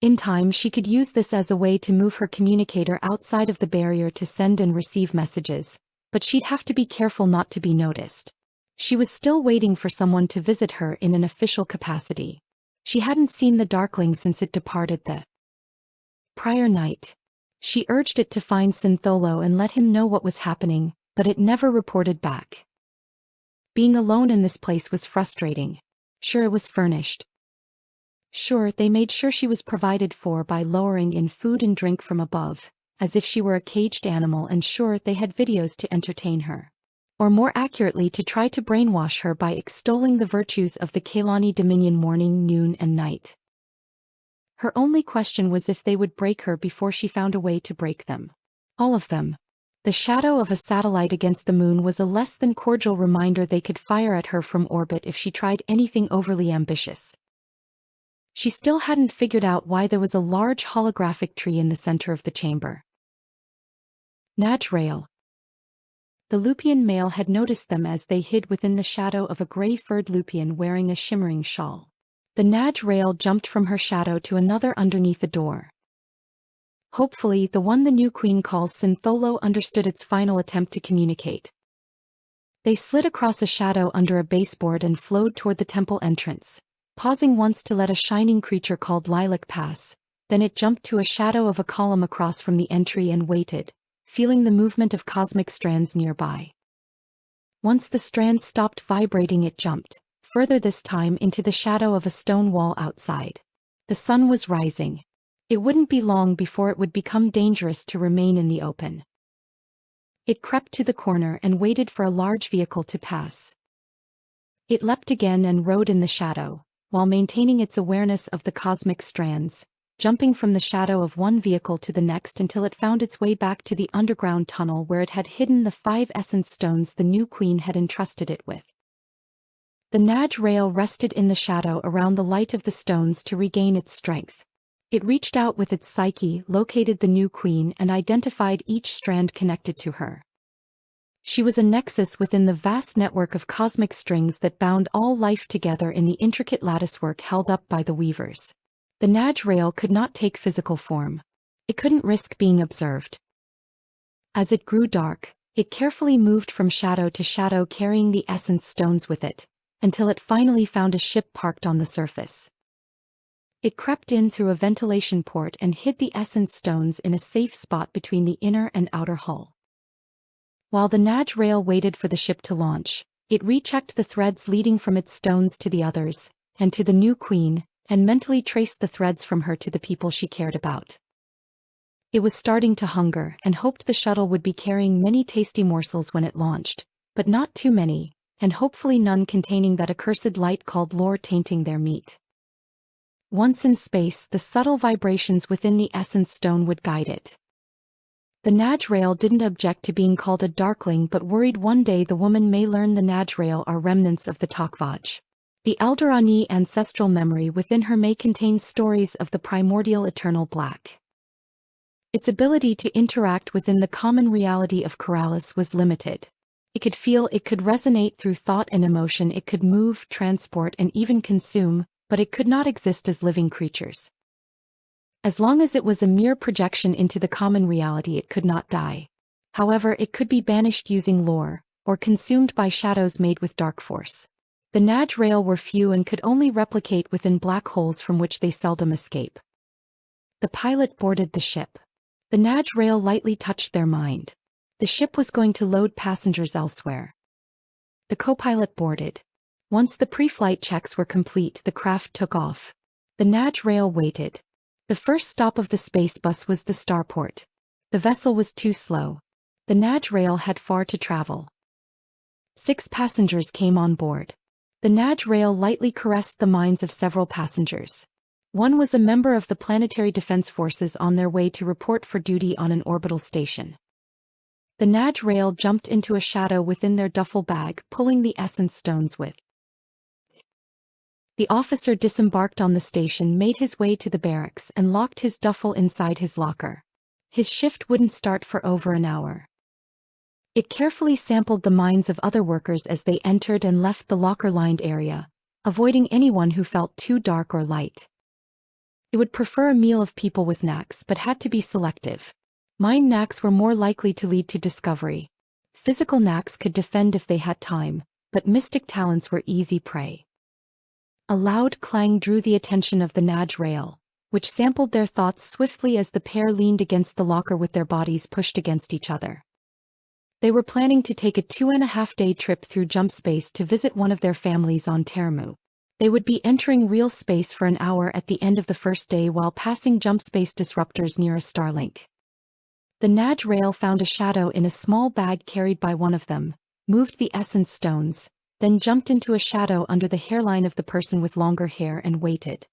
In time, she could use this as a way to move her communicator outside of the barrier to send and receive messages, but she'd have to be careful not to be noticed. She was still waiting for someone to visit her in an official capacity. She hadn't seen the Darkling since it departed the prior night. She urged it to find Syntholo and let him know what was happening, but it never reported back. Being alone in this place was frustrating. Sure, it was furnished. Sure, they made sure she was provided for by lowering in food and drink from above, as if she were a caged animal, and sure, they had videos to entertain her. Or more accurately, to try to brainwash her by extolling the virtues of the Quelani Dominion morning, noon, and night. Her only question was if they would break her before she found a way to break them. All of them. The shadow of a satellite against the moon was a less than cordial reminder they could fire at her from orbit if she tried anything overly ambitious. She still hadn't figured out why there was a large holographic tree in the center of the chamber. Najrael. The Lupian male had noticed them as they hid within the shadow of a gray-furred Lupian wearing a shimmering shawl. The Najrael jumped from her shadow to another underneath the door. Hopefully, the one the new queen calls Syntholo understood its final attempt to communicate. They slid across a shadow under a baseboard and flowed toward the temple entrance, pausing once to let a shining creature called Lilac pass. Then it jumped to a shadow of a column across from the entry and waited, feeling the movement of cosmic strands nearby. Once the strands stopped vibrating, it jumped, further this time into the shadow of a stone wall outside. The sun was rising. It wouldn't be long before it would become dangerous to remain in the open. It crept to the corner and waited for a large vehicle to pass. It leapt again and rode in the shadow, while maintaining its awareness of the cosmic strands, jumping from the shadow of one vehicle to the next until it found its way back to the underground tunnel where it had hidden the 5 essence stones the new queen had entrusted it with. The Najrael rested in the shadow around the light of the stones to regain its strength. It reached out with its psyche, located the new queen, and identified each strand connected to her. She was a nexus within the vast network of cosmic strings that bound all life together in the intricate latticework held up by the weavers. The Najrael could not take physical form. It couldn't risk being observed. As it grew dark, it carefully moved from shadow to shadow, carrying the essence stones with it, until it finally found a ship parked on the surface. It crept in through a ventilation port and hid the essence stones in a safe spot between the inner and outer hull. While the Najrael waited for the ship to launch, it rechecked the threads leading from its stones to the others, and to the new queen, and mentally traced the threads from her to the people she cared about. It was starting to hunger and hoped the shuttle would be carrying many tasty morsels when it launched, but not too many, and hopefully none containing that accursed light called lore tainting their meat. Once in space, the subtle vibrations within the essence stone would guide it. The Najrael didn't object to being called a darkling, but worried one day the woman may learn the Najrael are remnants of the Takvaj. The Eldorani ancestral memory within her may contain stories of the primordial eternal black. Its ability to interact within the common reality of Corrales was limited. It could feel, it could resonate through thought and emotion, it could move, transport, and even consume, but it could not exist as living creatures. As long as it was a mere projection into the common reality, it could not die. However, it could be banished using lore, or consumed by shadows made with dark force. The Najrael were few and could only replicate within black holes from which they seldom escape. The pilot boarded the ship. The Najrael lightly touched their mind. The ship was going to load passengers elsewhere. The co-pilot boarded. Once the pre-flight checks were complete, the craft took off. The Najrael waited. The first stop of the space bus was the starport. The vessel was too slow. The Najrael had far to travel. 6 passengers came on board. The Najrael lightly caressed the minds of several passengers. One was a member of the Planetary Defense Forces on their way to report for duty on an orbital station. The Najrael jumped into a shadow within their duffel bag, pulling the essence stones with. The officer disembarked on the station, made his way to the barracks, and locked his duffel inside his locker. His shift wouldn't start for over an hour. It carefully sampled the minds of other workers as they entered and left the locker-lined area, avoiding anyone who felt too dark or light. It would prefer a meal of people with knacks but had to be selective. Mind knacks were more likely to lead to discovery. Physical knacks could defend if they had time, but mystic talents were easy prey. A loud clang drew the attention of the Naj rail, which sampled their thoughts swiftly as the pair leaned against the locker with their bodies pushed against each other. They were planning to take a 2.5-day trip through jump space to visit one of their families on Termu. They would be entering real space for an hour at the end of the first day while passing jump space disruptors near a Starlink. The Naj rail found a shadow in a small bag carried by one of them, moved the essence stones, then jumped into a shadow under the hairline of the person with longer hair and waited.